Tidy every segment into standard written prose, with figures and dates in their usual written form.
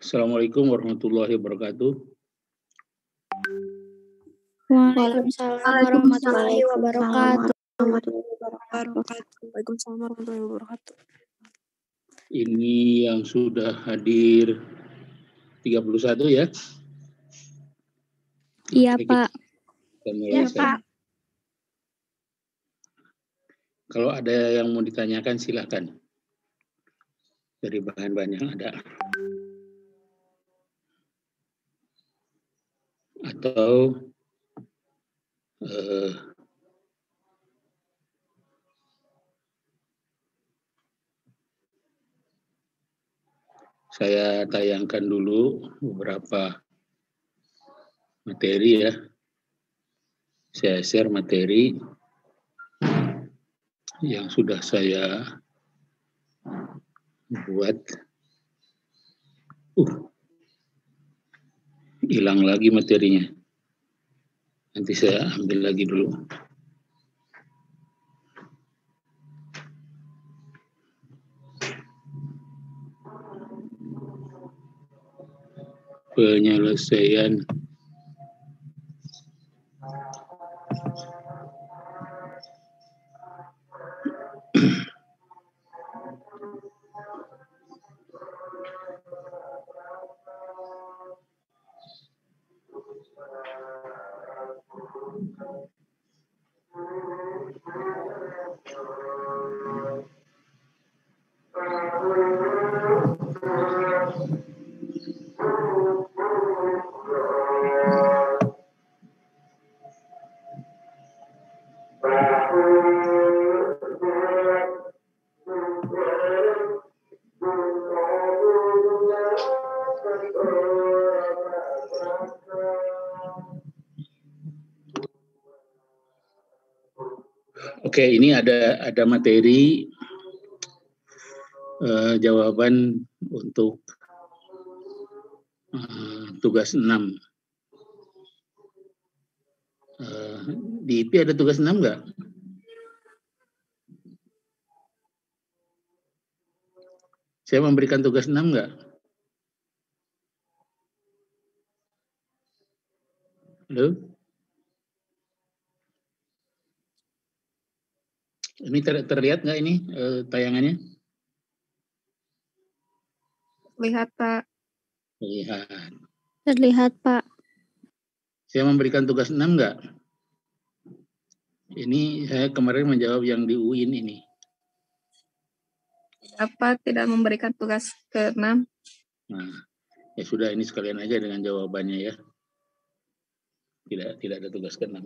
Assalamualaikum warahmatullahi wabarakatuh. Waalaikumsalam warahmatullahi wabarakatuh. Waalaikumsalam warahmatullahi wabarakatuh. Ini yang sudah hadir 31 ya? Iya, Oke, Pak. Iya, Pak. Kalau ada yang mau ditanyakan silakan. Dari bahan-bahan yang ada. Atau saya tayangkan dulu beberapa materi ya. Saya share materi yang sudah saya buat. Hilang lagi materinya. Nanti saya ambil lagi dulu. Penyelesaian Oke, ini ada materi jawaban untuk tugas 6. Di IP ada tugas 6 nggak? Saya memberikan tugas 6 nggak? Halo? Ini terlihat nggak ini tayangannya? Lihat, Pak. Lihat. Terlihat, Pak. Saya memberikan tugas 6 nggak? Ini saya kemarin menjawab yang di UIN ini. Dapat tidak memberikan tugas ke-6. Nah, ya sudah, ini sekalian aja dengan jawabannya ya. Tidak ada tugas ke-6.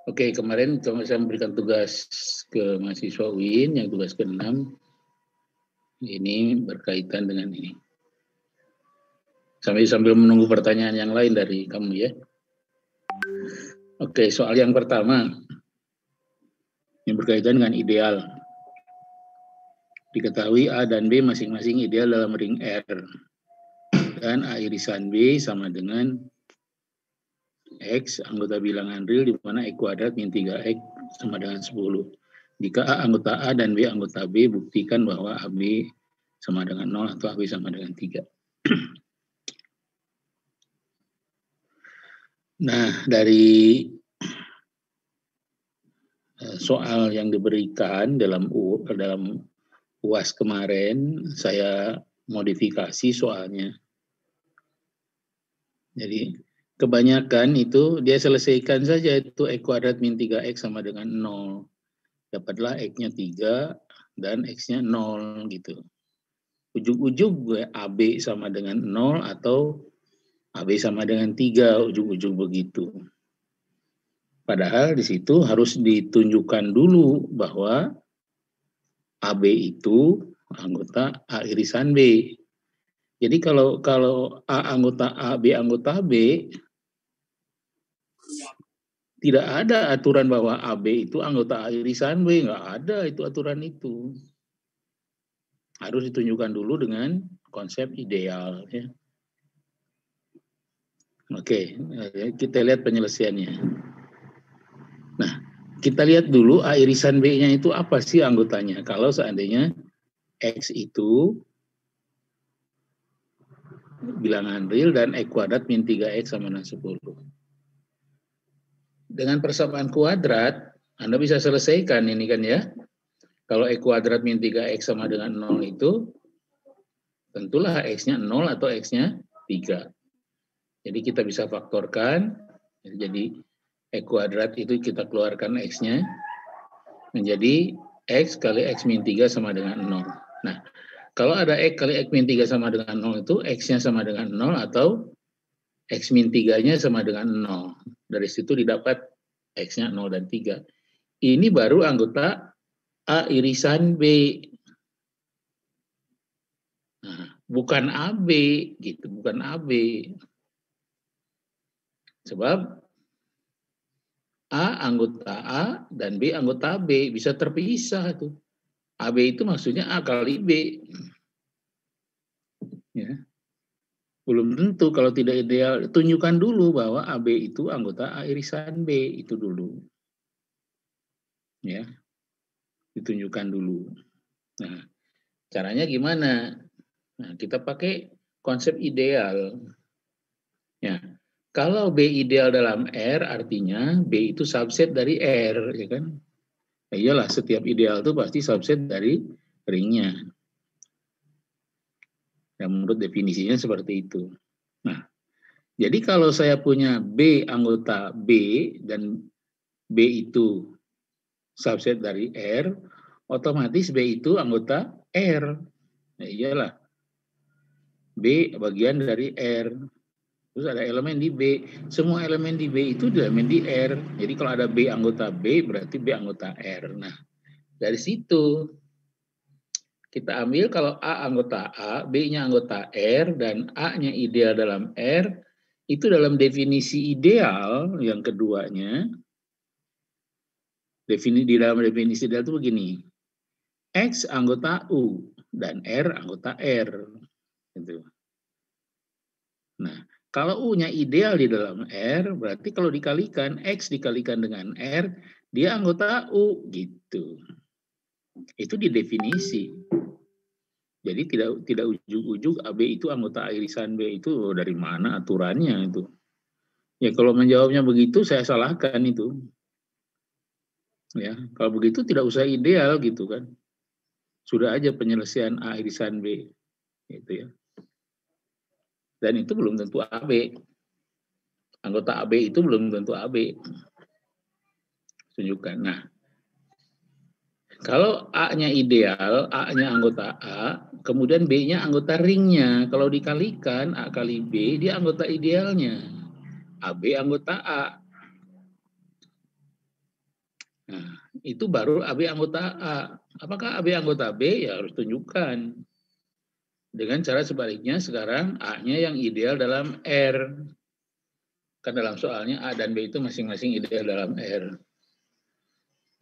Oke, kemarin saya memberikan tugas ke mahasiswa UIN yang tugas ke-6. Ini berkaitan dengan ini. Sambil menunggu pertanyaan yang lain dari kamu ya. Oke, soal yang pertama. Yang berkaitan dengan ideal. Diketahui A dan B masing-masing ideal dalam ring R. Dan A irisan B sama dengan X, anggota bilangan real di mana X kuadrat min 3X sama dengan 10. Jika A anggota A dan B anggota B, buktikan bahwa AB sama dengan 0 atau AB sama dengan 3. Nah, dari soal yang diberikan dalam UAS kemarin, saya modifikasi soalnya. Jadi, kebanyakan itu dia selesaikan saja itu X kuadrat min 3X sama dengan 0. Dapatlah X-nya 3 dan X-nya 0 gitu. Ujung-ujung AB sama dengan 0 atau AB sama dengan 3, ujung-ujung begitu. Padahal di situ harus ditunjukkan dulu bahwa AB itu anggota A irisan B. Jadi kalau A anggota A, B anggota B, tidak ada aturan bahwa AB itu anggota A irisan B, nggak ada itu aturan itu. Harus ditunjukkan dulu dengan konsep ideal. Ya. Oke, kita lihat penyelesaiannya. Nah, kita lihat dulu A irisan B-nya itu apa sih anggotanya. Kalau seandainya X itu bilangan real dan X kuadrat min 3X sama dengan 10. Dengan persamaan kuadrat, Anda bisa selesaikan ini kan ya. Kalau X kuadrat min 3X sama dengan 0 itu, tentulah X-nya 0 atau X-nya 3. Jadi kita bisa faktorkan, jadi X kuadrat itu kita keluarkan X-nya, menjadi X kali X min 3 sama dengan 0. Nah, kalau ada X kali X min 3 sama dengan 0 itu, X-nya sama dengan 0 atau X min 3-nya sama dengan 0. Dari situ didapat X-nya 0 dan 3. Ini baru anggota A irisan B. Nah, bukan AB, gitu, bukan AB. Sebab A anggota A dan B anggota B bisa terpisah tuh. AB itu maksudnya A kali B. Ya. Belum tentu kalau tidak ideal. Tunjukkan dulu bahwa AB itu anggota A irisan B itu dulu. Ya. Ditunjukkan dulu. Nah, caranya gimana? Nah, kita pakai konsep ideal. Ya. Kalau B ideal dalam R artinya B itu subset dari R, ya kan? Nah, iyalah setiap ideal itu pasti subset dari ringnya. Ya, menurut definisinya seperti itu. Nah, jadi kalau saya punya B anggota B dan B itu subset dari R, otomatis B itu anggota R. Nah, iyalah. B bagian dari R. Terus ada elemen di B. Semua elemen di B itu elemen di R. Jadi kalau ada B anggota B, berarti B anggota R. Nah, dari situ kita ambil kalau A anggota A, B-nya anggota R, dan A-nya ideal dalam R, itu dalam definisi ideal yang keduanya, di dalam definisi ideal itu begini, X anggota U, dan R anggota R. Gitu. Nah, kalau U-nya ideal di dalam R, berarti kalau dikalikan, X dikalikan dengan R, dia anggota U, gitu. Itu di definisi. Jadi tidak ujuk-ujuk AB itu anggota irisan B itu dari mana aturannya itu. Ya kalau menjawabnya begitu saya salahkan itu. Ya, kalau begitu tidak usah ideal gitu kan. Sudah aja penyelesaian A irisan B gitu ya. Dan itu belum tentu AB. Anggota AB itu belum tentu AB. Tunjukkan. Nah, kalau A-nya ideal, A-nya anggota A, kemudian B-nya anggota ringnya. Kalau dikalikan A kali B, dia anggota idealnya. AB anggota A. Nah, itu baru AB anggota A. Apakah AB anggota B? Ya harus tunjukkan. Dengan cara sebaliknya sekarang A-nya yang ideal dalam R. Kan dalam soalnya A dan B itu masing-masing ideal dalam R.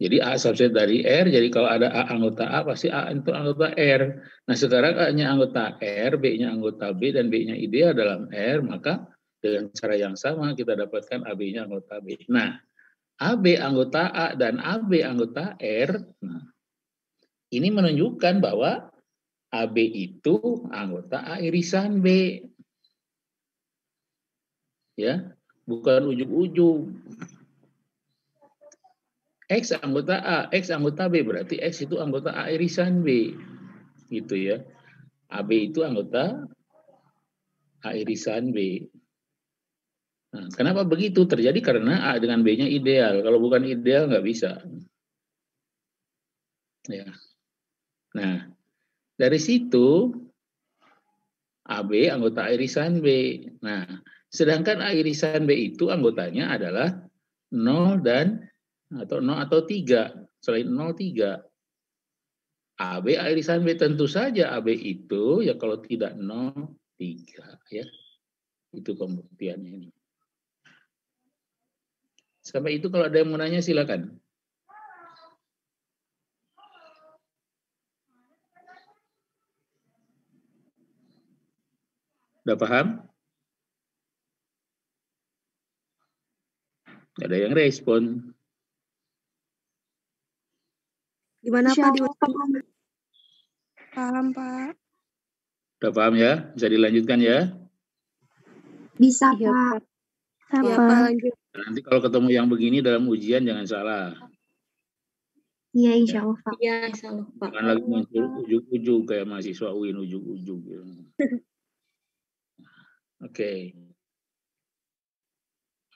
Jadi A subset dari R, jadi kalau ada A anggota A, pasti A itu anggota R. Nah sekarang A-nya anggota R, B-nya anggota B, dan B-nya ideal dalam R, maka dengan cara yang sama kita dapatkan AB-nya anggota B. Nah, AB anggota A dan AB anggota R, nah, ini menunjukkan bahwa AB itu anggota A irisan B. Ya, bukan ujuk-ujuk. X anggota A, X anggota B, berarti X itu anggota A irisan B. Gitu ya. AB itu anggota A irisan B. Nah, kenapa begitu? Terjadi karena A dengan B-nya ideal. Kalau bukan ideal nggak bisa. Ya. Nah, dari situ AB anggota A irisan B. Nah, sedangkan A irisan B itu anggotanya adalah 0 dan atau 0 atau 3. Selain 0, 3. AB A irisan B, tentu saja AB itu ya kalau tidak 0, 3 ya. Itu pembuktiannya ini. Sampai itu kalau ada yang mau nanya silakan. Udah paham? Gak ada yang respon. Gimana Insya Pak? Allah. Paham Pak. Udah paham ya? Bisa dilanjutkan ya? Bisa, Iya, Pak. Pak. Iya, Apa? Pak, lanjut. Nanti kalau ketemu yang begini dalam ujian jangan salah. Iya, insya Allah, Pak. Iya, insyaallah, Pak. Jangan lagi muncul ujug-ujug kayak mahasiswa UIN ujug-ujug. Gitu.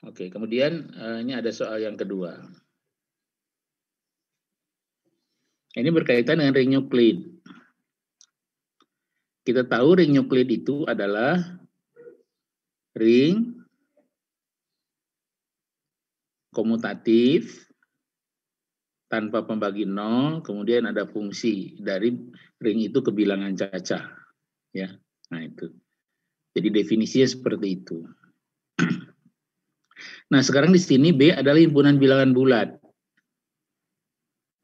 Oke, kemudian ini ada soal yang kedua. Ini berkaitan dengan ring Euclid. Kita tahu ring Euclid itu adalah ring komutatif tanpa pembagi nol, kemudian ada fungsi dari ring itu ke bilangan cacah. Ya, nah itu. Jadi definisinya seperti itu. Nah, sekarang di sini B adalah himpunan bilangan bulat.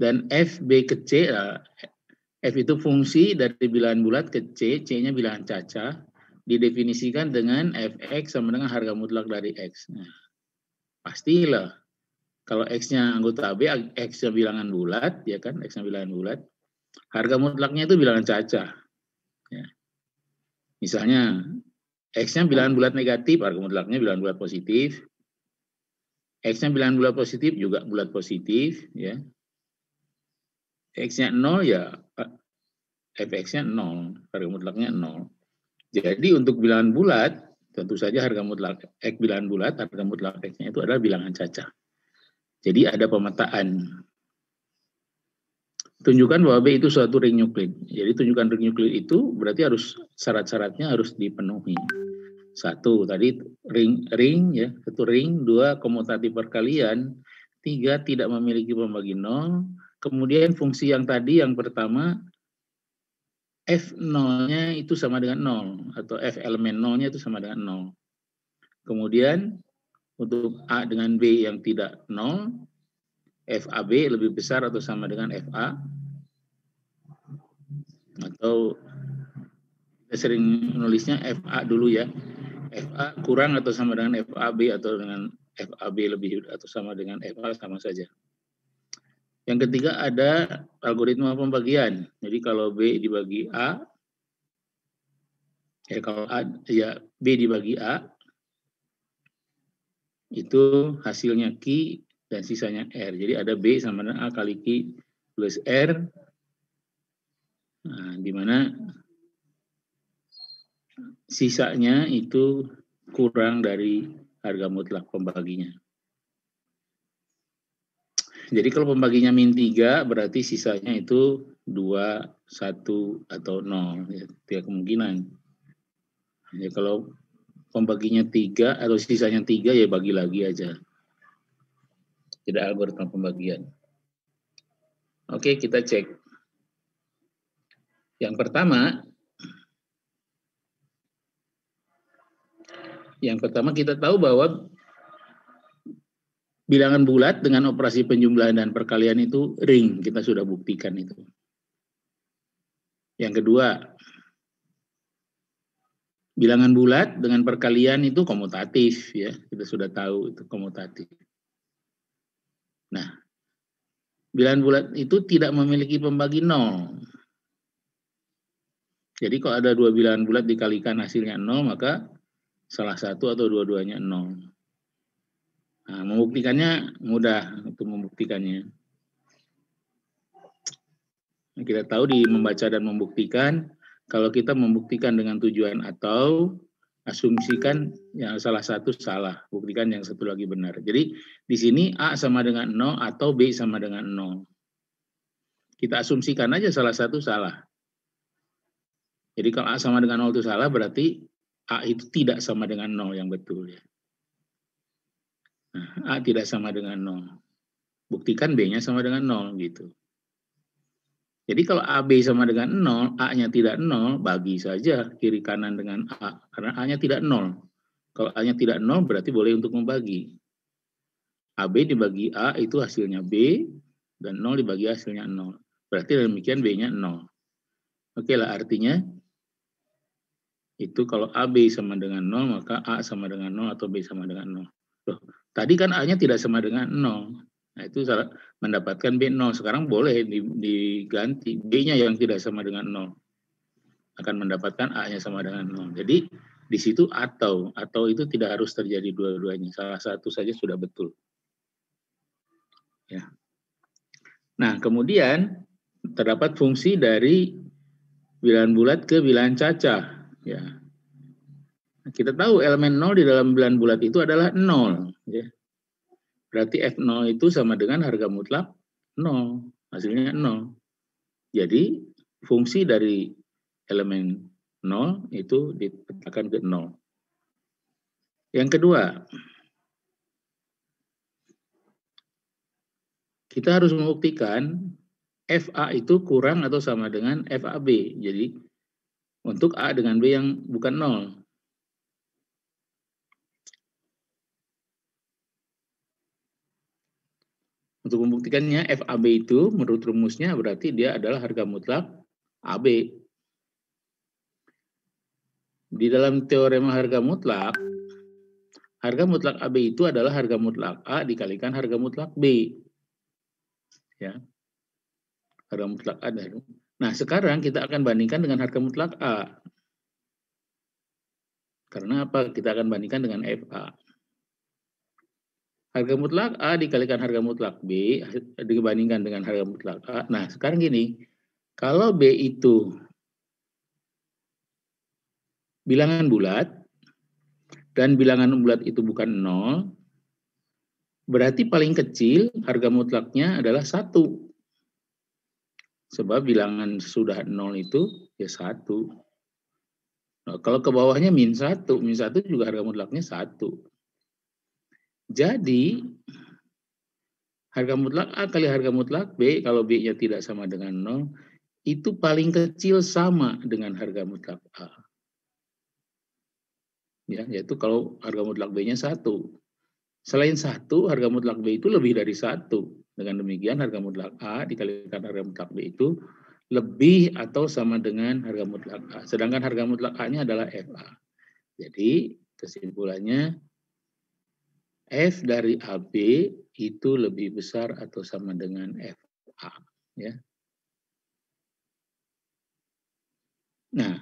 Dan F, B ke C, F itu fungsi dari bilangan bulat ke C, C-nya bilangan cacah, didefinisikan dengan Fx sama dengan harga mutlak dari X. Nah, pastilah, kalau X-nya anggota B, X-nya bilangan bulat, ya kan, X-nya bilangan bulat, harga mutlaknya itu bilangan cacah. Ya. Misalnya, X-nya bilangan bulat negatif, harga mutlaknya bilangan bulat positif, X-nya bilangan bulat positif juga bulat positif, ya. X-nya 0 ya Fx-nya 0, harga mutlaknya 0. Jadi untuk bilangan bulat, tentu saja harga mutlak X bilangan bulat, harga mutlak X-nya itu adalah bilangan cacah. Jadi ada pemetaan. Tunjukkan bahwa B itu suatu ring Euclid. Jadi tunjukkan ring Euclid itu berarti harus syarat-syaratnya harus dipenuhi. 1, tadi ring ya, 1 ring, 2 komutatif perkalian, 3 tidak memiliki pembagi 0, kemudian fungsi yang tadi yang pertama F0-nya itu sama dengan 0 atau F elemen 0-nya itu sama dengan 0. Kemudian untuk A dengan B yang tidak 0, FAB lebih besar atau sama dengan FA, atau kita sering menulisnya FA dulu ya, FA kurang atau sama dengan FAB atau dengan FAB lebih atau sama dengan FA, sama saja. Yang ketiga ada algoritma pembagian. Jadi kalau B dibagi A, kalau A, ya B dibagi A, itu hasilnya Q dan sisanya R. Jadi ada B sama dengan A kali Q plus R, nah, di mana sisanya itu kurang dari harga mutlak pembaginya. Jadi kalau pembaginya min 3, berarti sisanya itu 2, 1, atau 0. Ya, 3 kemungkinan. Ya, kalau pembaginya 3 atau sisanya 3, ya bagi lagi aja. Tidak algoritma pembagian. Oke, kita cek. Yang pertama kita tahu bahwa bilangan bulat dengan operasi penjumlahan dan perkalian itu ring, kita sudah buktikan itu. Yang kedua, bilangan bulat dengan perkalian itu komutatif, ya, kita sudah tahu itu komutatif. Nah, bilangan bulat itu tidak memiliki pembagi 0. Jadi kalau ada 2 bilangan bulat dikalikan hasilnya 0, maka salah satu atau dua-duanya 0. Nah, membuktikannya mudah untuk membuktikannya. Kita tahu di membaca dan membuktikan, kalau kita membuktikan dengan tujuan atau, asumsikan yang salah satu salah, buktikan yang satu lagi benar. Jadi di sini A sama dengan 0 atau B sama dengan 0. Kita asumsikan aja salah satu salah. Jadi kalau A sama dengan 0 itu salah, berarti A itu tidak sama dengan 0 yang betul ya. Nah, A tidak sama dengan 0. Buktikan B-nya sama dengan 0 gitu. Jadi kalau AB sama dengan 0, A-nya tidak 0, bagi saja kiri kanan dengan A. Karena A-nya tidak 0. Kalau A-nya tidak 0, berarti boleh untuk membagi. AB dibagi A itu hasilnya B, dan 0 dibagi hasilnya 0. Berarti demikian B-nya 0. Oke lah, artinya itu kalau AB sama dengan 0, maka A sama dengan 0 atau B sama dengan 0. Loh, tadi kan A-nya tidak sama dengan 0. Nah, itu mendapatkan B0. Sekarang boleh diganti. B-nya yang tidak sama dengan 0. Akan mendapatkan A-nya sama dengan 0. Jadi, Di situ atau itu tidak harus terjadi dua-duanya, salah satu saja sudah betul. Ya. Nah, kemudian terdapat fungsi dari bilangan bulat ke bilangan cacah. Ya. Kita tahu elemen 0 di dalam bilangan bulat itu adalah 0. Ya. Berarti F0 itu sama dengan harga mutlak 0. Hasilnya 0. Jadi fungsi dari elemen 0 itu dipetakan ke 0. Yang kedua, kita harus membuktikan FA itu kurang atau sama dengan FAB. Jadi untuk A dengan B yang bukan 0. Untuk membuktikannya, FAB itu menurut rumusnya berarti dia adalah harga mutlak AB. Di dalam teorema harga mutlak AB itu adalah harga mutlak A dikalikan harga mutlak B. Ya. Harga mutlak A. Nah, sekarang kita akan bandingkan dengan harga mutlak A. Karena apa? Kita akan bandingkan dengan FA. Harga mutlak A dikalikan harga mutlak B dibandingkan dengan harga mutlak A. Nah, sekarang gini, kalau B itu bilangan bulat dan bilangan bulat itu bukan 0, berarti paling kecil harga mutlaknya adalah 1. Sebab bilangan sudah 0 itu ya 1. Nah, kalau ke bawahnya min 1 juga harga mutlaknya 1. Jadi, harga mutlak A kali harga mutlak B, kalau B-nya tidak sama dengan 0, itu paling kecil sama dengan harga mutlak A. Ya, yaitu kalau harga mutlak B-nya 1. Selain 1, harga mutlak B itu lebih dari 1. Dengan demikian, harga mutlak A dikalikan harga mutlak B itu lebih atau sama dengan harga mutlak A. Sedangkan harga mutlak A-nya adalah FA. Jadi, kesimpulannya, F dari AB itu lebih besar atau sama dengan FA. Ya. Nah,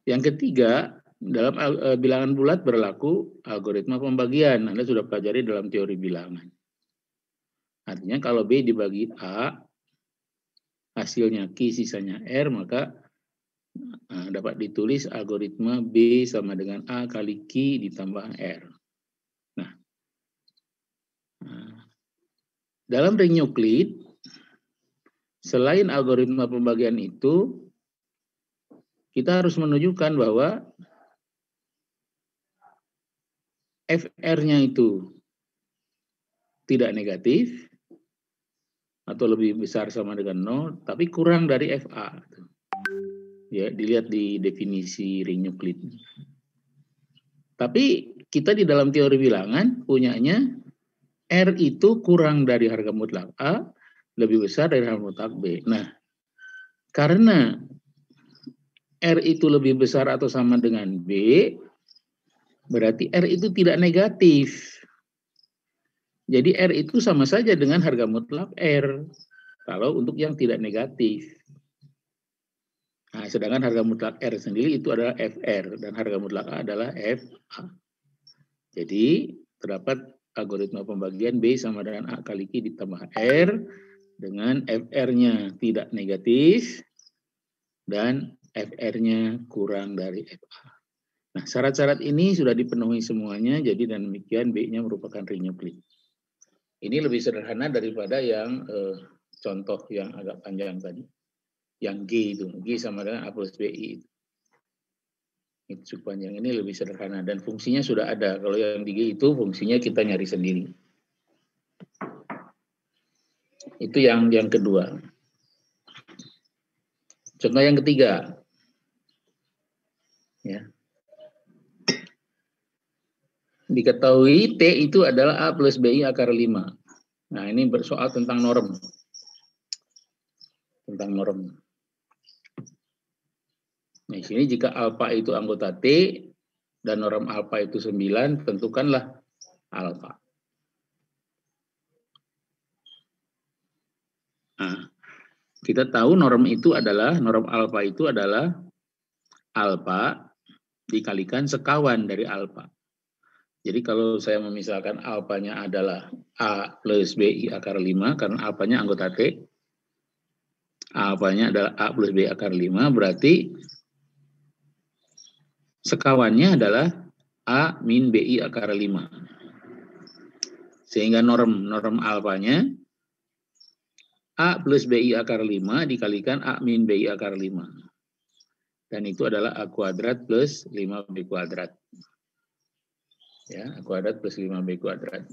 yang ketiga, dalam bilangan bulat berlaku algoritma pembagian. Anda sudah pelajari dalam teori bilangan. Artinya kalau B dibagi A, hasilnya Q, sisanya R, maka dapat ditulis algoritma B sama dengan A kali Q ditambah R. Dalam ring Euclid, selain algoritma pembagian itu, kita harus menunjukkan bahwa FR-nya itu tidak negatif, atau lebih besar sama dengan 0, tapi kurang dari FA. Ya, dilihat di definisi ring Euclid. Tapi kita di dalam teori bilangan punyanya R itu kurang dari harga mutlak A, lebih besar dari harga mutlak B. Nah, karena R itu lebih besar atau sama dengan B, berarti R itu tidak negatif. Jadi R itu sama saja dengan harga mutlak R, kalau untuk yang tidak negatif. Nah, sedangkan harga mutlak R sendiri itu adalah FR, dan harga mutlak A adalah FA. Jadi, terdapat algoritma pembagian B sama dengan A kali Q ditambah R, dengan FR-nya tidak negatif, dan FR-nya kurang dari FA. Nah, syarat-syarat ini sudah dipenuhi semuanya, jadi dan demikian B-nya merupakan ring Euclid. Ini lebih sederhana daripada yang contoh yang agak panjang tadi. Yang G itu, G sama dengan A plus BI. Itu panjang, ini lebih sederhana dan fungsinya sudah ada. Kalau yang di G itu fungsinya kita nyari sendiri. Itu yang kedua. Contoh yang ketiga. Ya. Diketahui T itu adalah A plus BI akar 5. Nah, ini bersoal tentang norm. Tentang norm. Nah, di sini jika alfa itu anggota T dan norm alfa itu 9, tentukanlah alfa. Nah, kita tahu norm alfa itu adalah alfa dikalikan sekawan dari alfa. Jadi kalau saya memisahkan alfanya adalah A plus BI akar 5, karena alfanya anggota T, alfanya adalah A plus B akar 5, berarti sekawannya adalah A min BI akar 5. Sehingga norm alfanya A plus BI akar 5 dikalikan A min BI akar 5. Dan itu adalah A kuadrat plus 5B kuadrat. Ya, A kuadrat plus 5B kuadrat.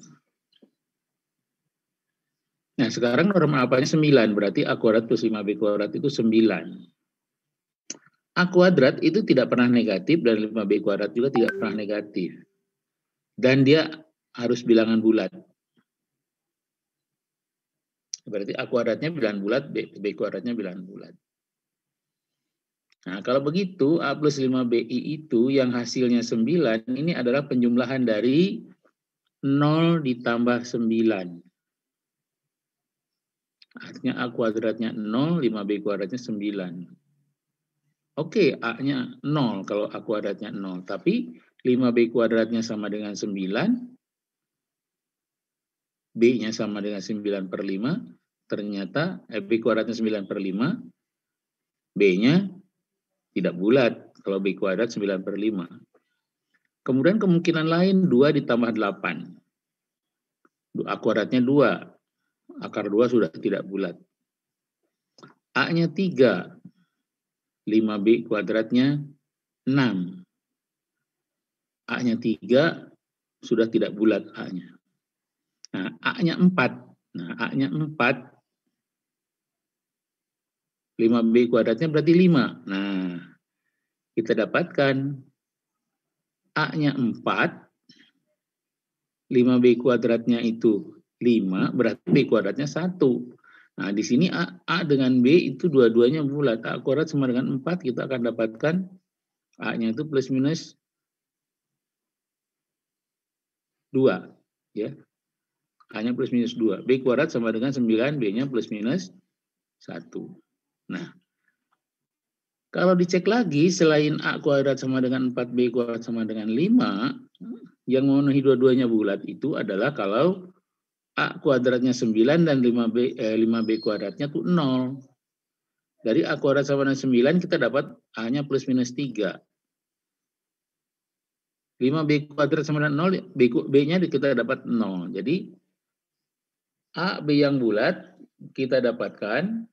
Nah, sekarang norm alfanya 9, berarti A kuadrat plus 5B kuadrat itu 9. A kuadrat itu tidak pernah negatif dan 5B kuadrat juga tidak pernah negatif. Dan dia harus bilangan bulat. Berarti A kuadratnya bilangan bulat, B kuadratnya bilangan bulat. Nah, kalau begitu A plus 5BI itu yang hasilnya 9, ini adalah penjumlahan dari 0 ditambah 9. Artinya A kuadratnya 0, 5B kuadratnya 9. Oke, A-nya 0 kalau A kuadratnya 0. Tapi 5B kuadratnya sama dengan 9. B-nya sama dengan 9 per 5. Ternyata B kuadratnya 9 per 5. B-nya tidak bulat kalau B kuadrat 9 per 5. Kemudian kemungkinan lain 2 ditambah 8. A kuadratnya 2. Akar 2 sudah tidak bulat. A-nya 3. 5B kuadratnya 6. A-nya 3 sudah tidak bulat A-nya. Nah, A-nya 4. Nah, A-nya 4. 5B kuadratnya berarti 5. Nah, kita dapatkan A-nya 4. 5B kuadratnya itu 5, berarti B kuadratnya 1. Nah, di sini A dengan B itu dua-duanya bulat. A kuadrat sama dengan 4, kita akan dapatkan A-nya itu plus minus 2. Ya. A-nya plus minus 2. B kuadrat sama dengan 9, B-nya plus minus 1. Nah, kalau dicek lagi, selain A kuadrat sama dengan 4, B kuadrat sama dengan 5, yang memenuhi dua-duanya bulat itu adalah kalau A kuadratnya 9 dan 5B kuadratnya itu 0. Dari A kuadrat sama dengan 9 kita dapat A-nya plus minus 3. 5B kuadrat sama dengan 0, B-nya kita dapat 0. Jadi A, B yang bulat kita dapatkan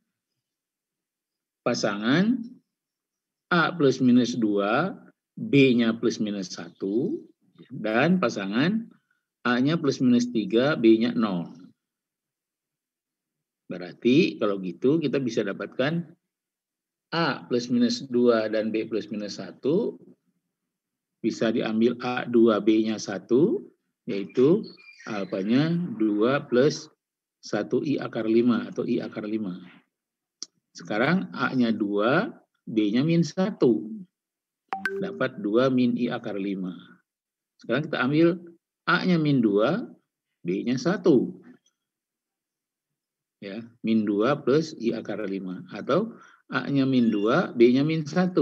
pasangan A plus minus 2, B-nya plus minus 1, dan pasangan A-nya plus minus 3, B-nya 0. Berarti kalau gitu kita bisa dapatkan A plus minus 2 dan B plus minus 1 bisa diambil A 2B-nya 1, yaitu alfanya 2 plus 1I akar 5 atau I akar 5. Sekarang A-nya 2, B-nya min 1. Dapat 2 min I akar 5. Sekarang kita ambil A-nya min 2, B-nya 1. Ya, min 2 plus I akar 5. Atau A-nya min 2, B-nya min 1.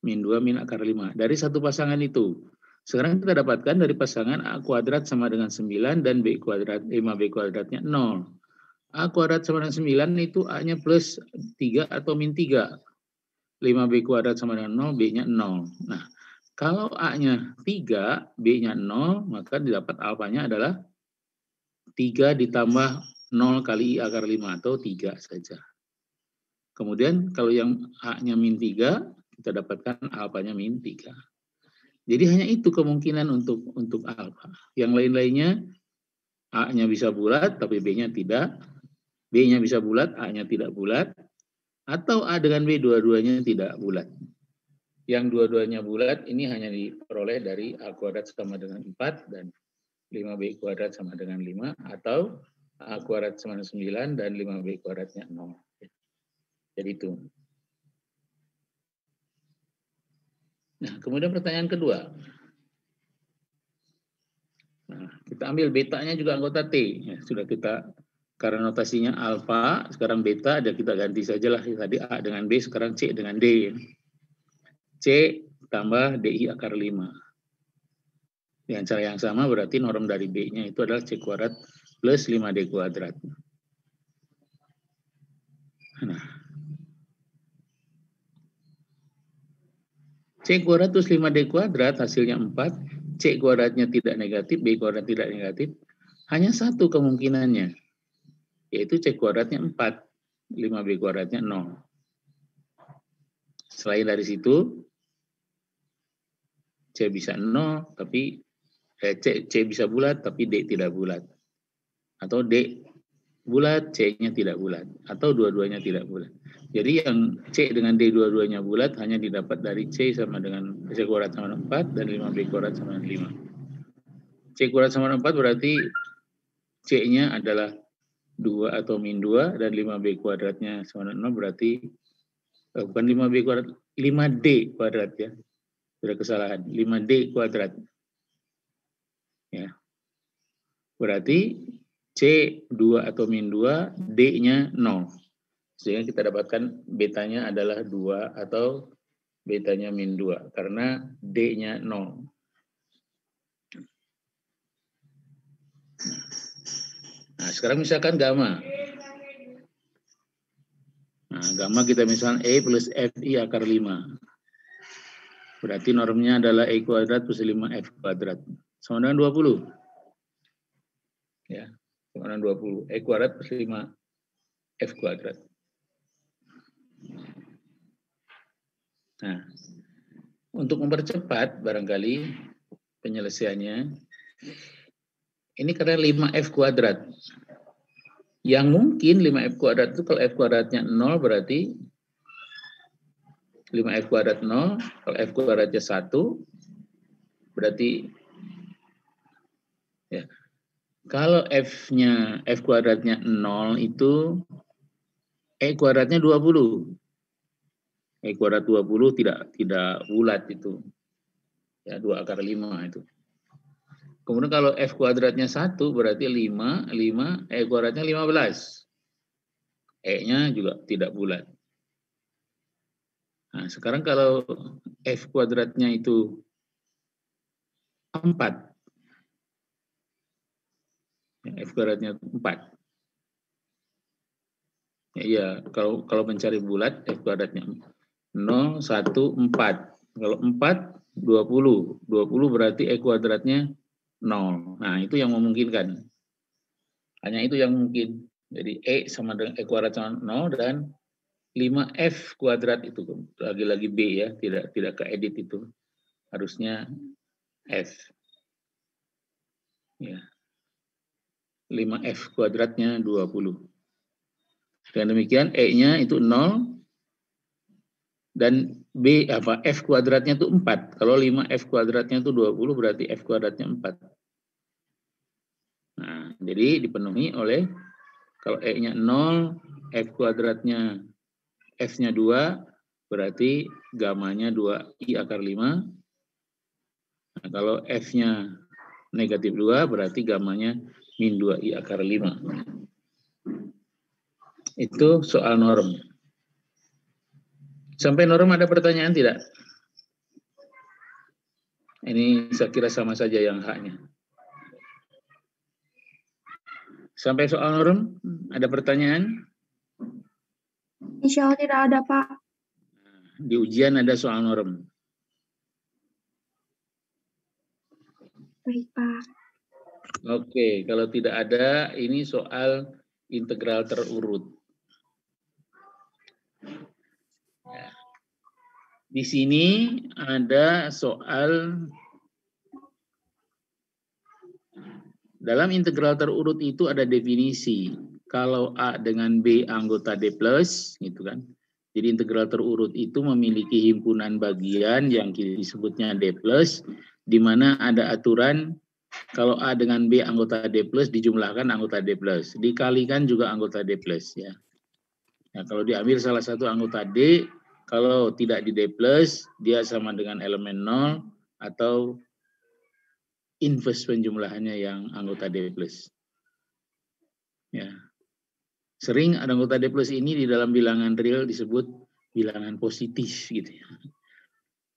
Min 2 min akar 5. Dari satu pasangan itu. Sekarang kita dapatkan dari pasangan A kuadrat sama dengan 9 dan B kuadrat, 5B kuadratnya 0. A kuadrat sama dengan 9 itu A-nya plus 3 atau min 3. 5B kuadrat sama dengan 0, B-nya 0. Nah, kalau A-nya 3, B-nya 0, maka didapat alfanya adalah 3 ditambah 0 kali I akar 5 atau 3 saja. Kemudian kalau yang A-nya min 3, kita dapatkan alfanya min 3. Jadi hanya itu kemungkinan untuk alfa. Yang lain-lainnya A-nya bisa bulat tapi B-nya tidak. B-nya bisa bulat, A-nya tidak bulat. Atau A dengan B dua-duanya tidak bulat. Yang dua-duanya bulat ini hanya diperoleh dari A kuadrat sama dengan 4 dan 5B kuadrat sama dengan 5, atau A kuadrat sama dengan 9 dan 5B kuadratnya 0. Jadi itu. Nah, kemudian pertanyaan kedua. Nah, kita ambil betanya juga anggota T. Ya, sudah kita, karena notasinya alfa, sekarang beta, ada kita ganti sajalah. Tadi A dengan B, sekarang C dengan D. C tambah DI akar 5. Dengan cara yang sama berarti norm dari B-nya itu adalah C kuadrat plus 5D kuadrat. Nah, C kuadrat plus 5D kuadrat hasilnya 4, C kuadratnya tidak negatif, B kuadrat tidak negatif, hanya satu kemungkinannya, yaitu C kuadratnya 4, 5B kuadratnya 0. Selain dari situ, C bisa 0, tapi C bisa bulat, tapi D tidak bulat. Atau D bulat, C-nya tidak bulat. Atau dua-duanya tidak bulat. Jadi yang C dengan D dua-duanya bulat hanya didapat dari C sama dengan C kuadrat sama dengan 4 dan 5B kuadrat sama dengan 5. C kuadrat sama dengan 4 berarti C-nya adalah 2 atau min 2 dan 5B kuadratnya sama dengan 0 berarti bukan 5B kuadrat, 5D kuadrat ya. Sudah kesalahan, 5D kuadrat. Ya. Berarti C 2 atau min 2, D-nya 0. Sehingga kita dapatkan betanya adalah 2 atau betanya min 2. Karena D-nya 0. Nah, sekarang misalkan gamma. Nah, gamma kita misalkan E plus FI akar 5. Berarti normnya adalah E kuadrat plus 5F kuadrat. Sama dengan 20. Ya, sama dengan 20. E kuadrat plus 5F kuadrat. Nah, untuk mempercepat barangkali penyelesaiannya, ini karena 5F kuadrat. Yang mungkin 5F kuadrat itu kalau F kuadratnya 0 berarti 5F kuadrat 0, kalau F kuadratnya 1 berarti ya. Kalau F kuadratnya 0 itu E kuadratnya 20. E kuadrat 20 tidak bulat itu. Ya, 2 akar 5 itu. Kemudian kalau F kuadratnya 1 berarti 5, E kuadratnya 15. E-nya juga tidak bulat. Nah, sekarang kalau F kuadratnya itu 4. F kuadratnya 4. Ya, kalau mencari bulat F kuadratnya 0, 1, 4. Kalau 4, 20. 20 berarti E kuadratnya 0. Nah, itu yang memungkinkan. Hanya itu yang mungkin. Jadi E sama dengan E kuadrat sama 0 dan 5F kuadrat itu. Lagi-lagi B ya, tidak keedit itu. Harusnya F. Ya. 5F kuadratnya 20. Dengan demikian E-nya itu 0 dan F kuadratnya itu 4. Kalau 5F kuadratnya itu 20 berarti F kuadratnya 4. Nah, jadi dipenuhi oleh kalau E-nya 0, F kuadratnya F-nya 2 berarti gamanya 2I akar 5. Nah, kalau F-nya negatif 2 berarti gamanya min 2I akar 5. Itu soal norm. Sampai norm ada pertanyaan tidak? Ini saya kira sama saja yang haknya. Sampai soal norm ada pertanyaan? Insya Allah tidak ada, Pak. Di ujian ada soal norm. Baik, Pak. Oke, kalau tidak ada, ini soal integral terurut. Ya. Di sini ada soal dalam integral terurut itu ada definisi. Kalau A dengan B anggota D plus, gitu kan. Jadi integral terurut itu memiliki himpunan bagian yang disebutnya D plus, di mana ada aturan kalau A dengan B anggota D plus dijumlahkan anggota D plus, dikalikan juga anggota D plus ya. Nah, kalau diambil salah satu anggota D, kalau tidak di D plus, dia sama dengan elemen 0 atau inverse penjumlahannya yang anggota D plus. Ya. Sering anggota D plus ini di dalam bilangan real disebut bilangan positif gitu ya.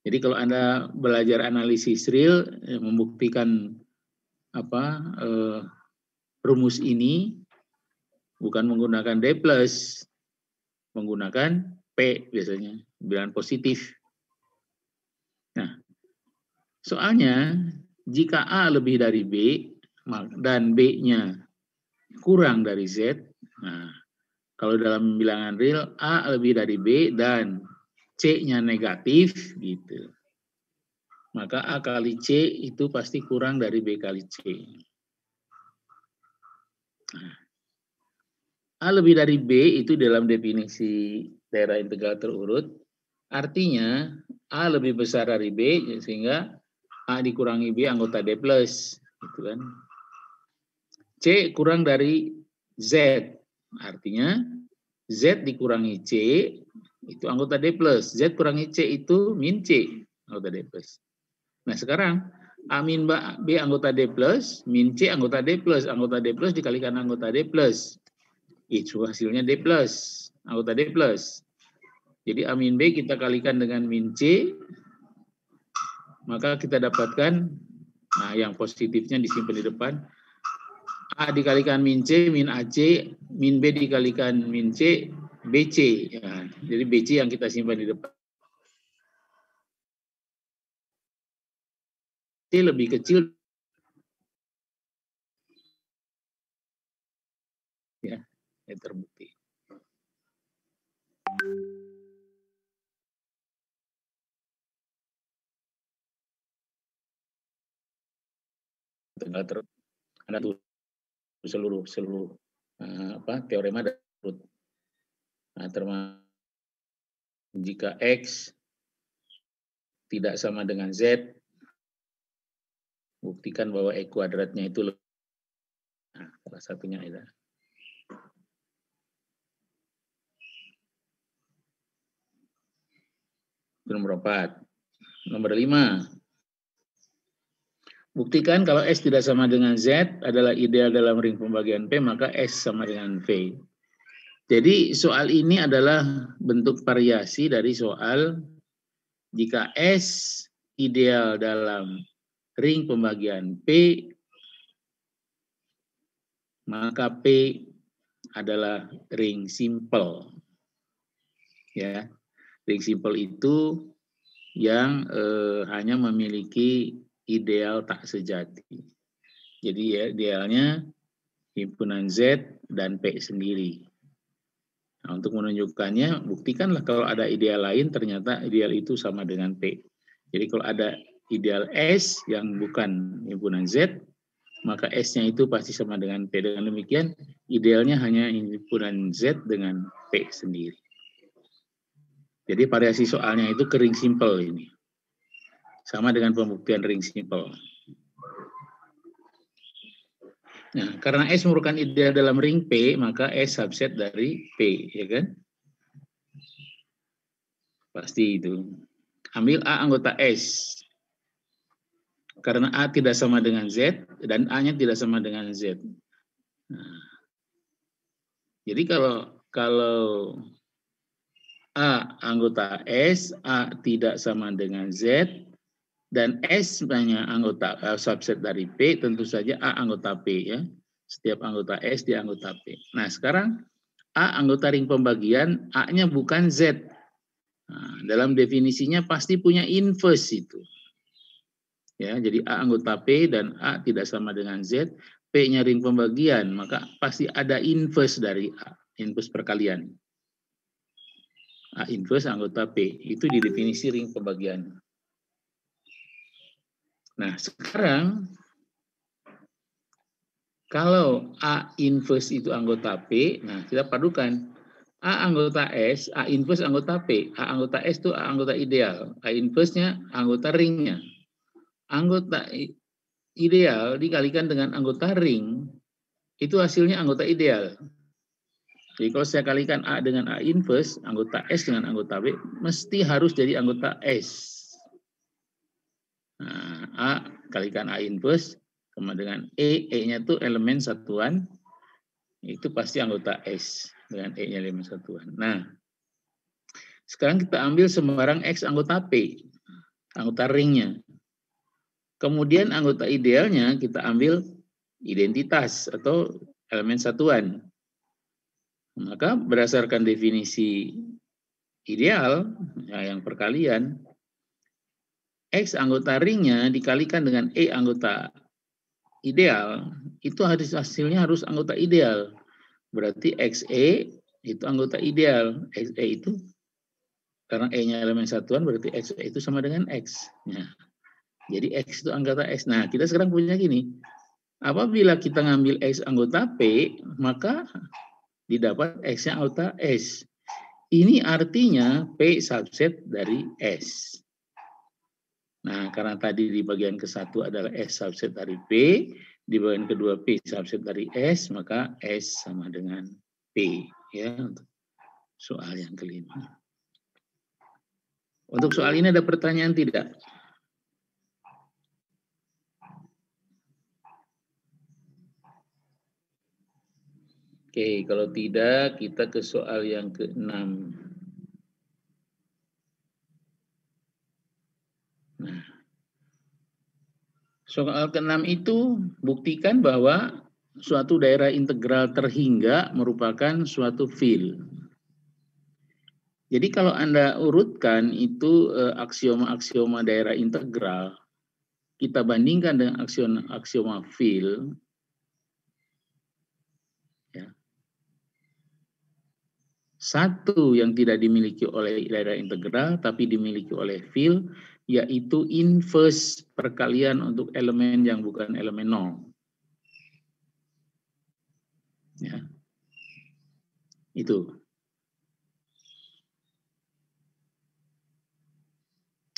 Jadi kalau Anda belajar analisis real, membuktikan rumus ini bukan menggunakan D+, menggunakan P biasanya, bilangan positif. Nah, soalnya jika A lebih dari B dan B-nya kurang dari Z, nah, kalau dalam bilangan real A lebih dari B dan C-nya negatif, gitu. Maka A kali C itu pasti kurang dari B kali C. Nah, A lebih dari B itu dalam definisi daerah integral terurut, artinya A lebih besar dari B, sehingga A dikurangi B anggota D+, gitu kan. C kurang dari Z, artinya Z dikurangi C, itu anggota D+. Z kurangi C itu min C, anggota D+. Nah sekarang A min B anggota D+, min C anggota D+, dikalikan anggota D+. Itu hasilnya D+, anggota D+. Jadi A min B kita kalikan dengan min C, maka kita dapatkan, nah yang positifnya disimpan di depan, A dikalikan min C, min AC, min B dikalikan min C, BC. Ya, jadi BC yang kita simpan di depan. C lebih kecil, ya terbukti. Ada tuh seluruh teorema terurut. Nah, termasuk jika X tidak sama dengan Z, buktikan bahwa E kuadratnya itu lebih. Nah, salah satunya itu. Nomor 4. Nomor 5. Buktikan kalau S tidak sama dengan Z adalah ideal dalam ring pembagian P, maka S sama dengan V. Jadi soal ini adalah bentuk variasi dari soal jika S ideal dalam ring pembagian P, maka P adalah ring simple. Ya, ring simple itu yang hanya memiliki ideal tak sejati. Jadi ya idealnya himpunan Z dan P sendiri. Nah, untuk menunjukkannya, buktikanlah kalau ada ideal lain ternyata ideal itu sama dengan P. Jadi kalau ada ideal S yang bukan himpunan Z, maka S-nya itu pasti sama dengan P. Dengan demikian, idealnya hanya himpunan Z dengan P sendiri. Jadi variasi soalnya itu ke ring simple ini. Sama dengan pembuktian ring simple. Nah, karena S merupakan ideal dalam ring P, maka S subset dari P, ya kan? Pasti itu. Ambil A anggota S. Karena A tidak sama dengan Z, dan A-nya tidak sama dengan Z. Nah, jadi kalau A anggota S, A tidak sama dengan Z, dan S banyak anggota subset dari P, tentu saja A anggota P ya. Setiap anggota S dia anggota P. Nah sekarang A anggota ring pembagian, A-nya bukan Z. Nah, dalam definisinya pasti punya inverse itu. Ya, jadi A anggota P dan A tidak sama dengan Z, P-nya ring pembagian, maka pasti ada inverse dari A, inverse perkalian. A inverse anggota P, itu di definisi ring pembagian. Nah, sekarang kalau A inverse itu anggota P, nah kita padukan A anggota S, A inverse anggota P. A anggota S itu A anggota ideal. A inverse-nya anggota ringnya. Anggota ideal dikalikan dengan anggota ring, itu hasilnya anggota ideal. Jadi kalau saya kalikan A dengan A inverse, anggota S dengan anggota B, mesti harus jadi anggota S. Nah, A kalikan A inverse sama dengan E-nya itu elemen satuan, itu pasti anggota S dengan E-nya elemen satuan. Nah, sekarang kita ambil sembarang X anggota P. anggota ringnya. Kemudian anggota idealnya kita ambil identitas atau elemen satuan. Maka berdasarkan definisi ideal, ya, yang perkalian, X anggota ringnya dikalikan dengan E anggota ideal, itu hasilnya harus anggota ideal. Berarti XE itu anggota ideal. XE itu, karena E-nya elemen satuan, berarti XE itu sama dengan X. Nah, jadi X itu anggota X. Nah, kita sekarang punya gini. Apabila kita ngambil X anggota P, maka didapat X-nya anggota S. Ini artinya P subset dari S. Nah, karena tadi di bagian ke-1 adalah S subset dari P, di bagian kedua P subset dari S, maka S sama dengan P. Ya, untuk soal yang kelima. Untuk soal ini ada pertanyaan tidak? Oke, kalau tidak kita ke soal yang ke-6. Nah, soal ke-6 itu buktikan bahwa suatu daerah integral terhingga merupakan suatu field. Jadi kalau Anda urutkan itu aksioma-aksioma daerah integral, kita bandingkan dengan aksioma field, ya. Satu yang tidak dimiliki oleh daerah integral tapi dimiliki oleh field, yaitu inverse perkalian untuk elemen yang bukan elemen nol. Ya. Itu.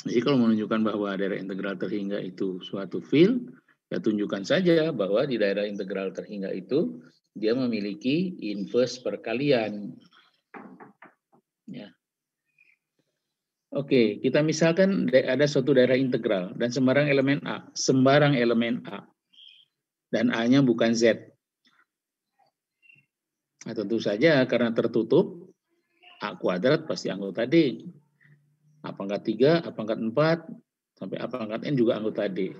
Jadi kalau menunjukkan bahwa daerah integral terhingga itu suatu field, ya tunjukkan saja bahwa di daerah integral terhingga itu dia memiliki inverse perkalian. Ya. Oke, kita misalkan ada suatu daerah integral dan sembarang elemen A, dan A-nya bukan Z. Nah, tentu saja karena tertutup, A kuadrat pasti anggota D. A pangkat 3, A pangkat 4, sampai A pangkat N juga anggota D.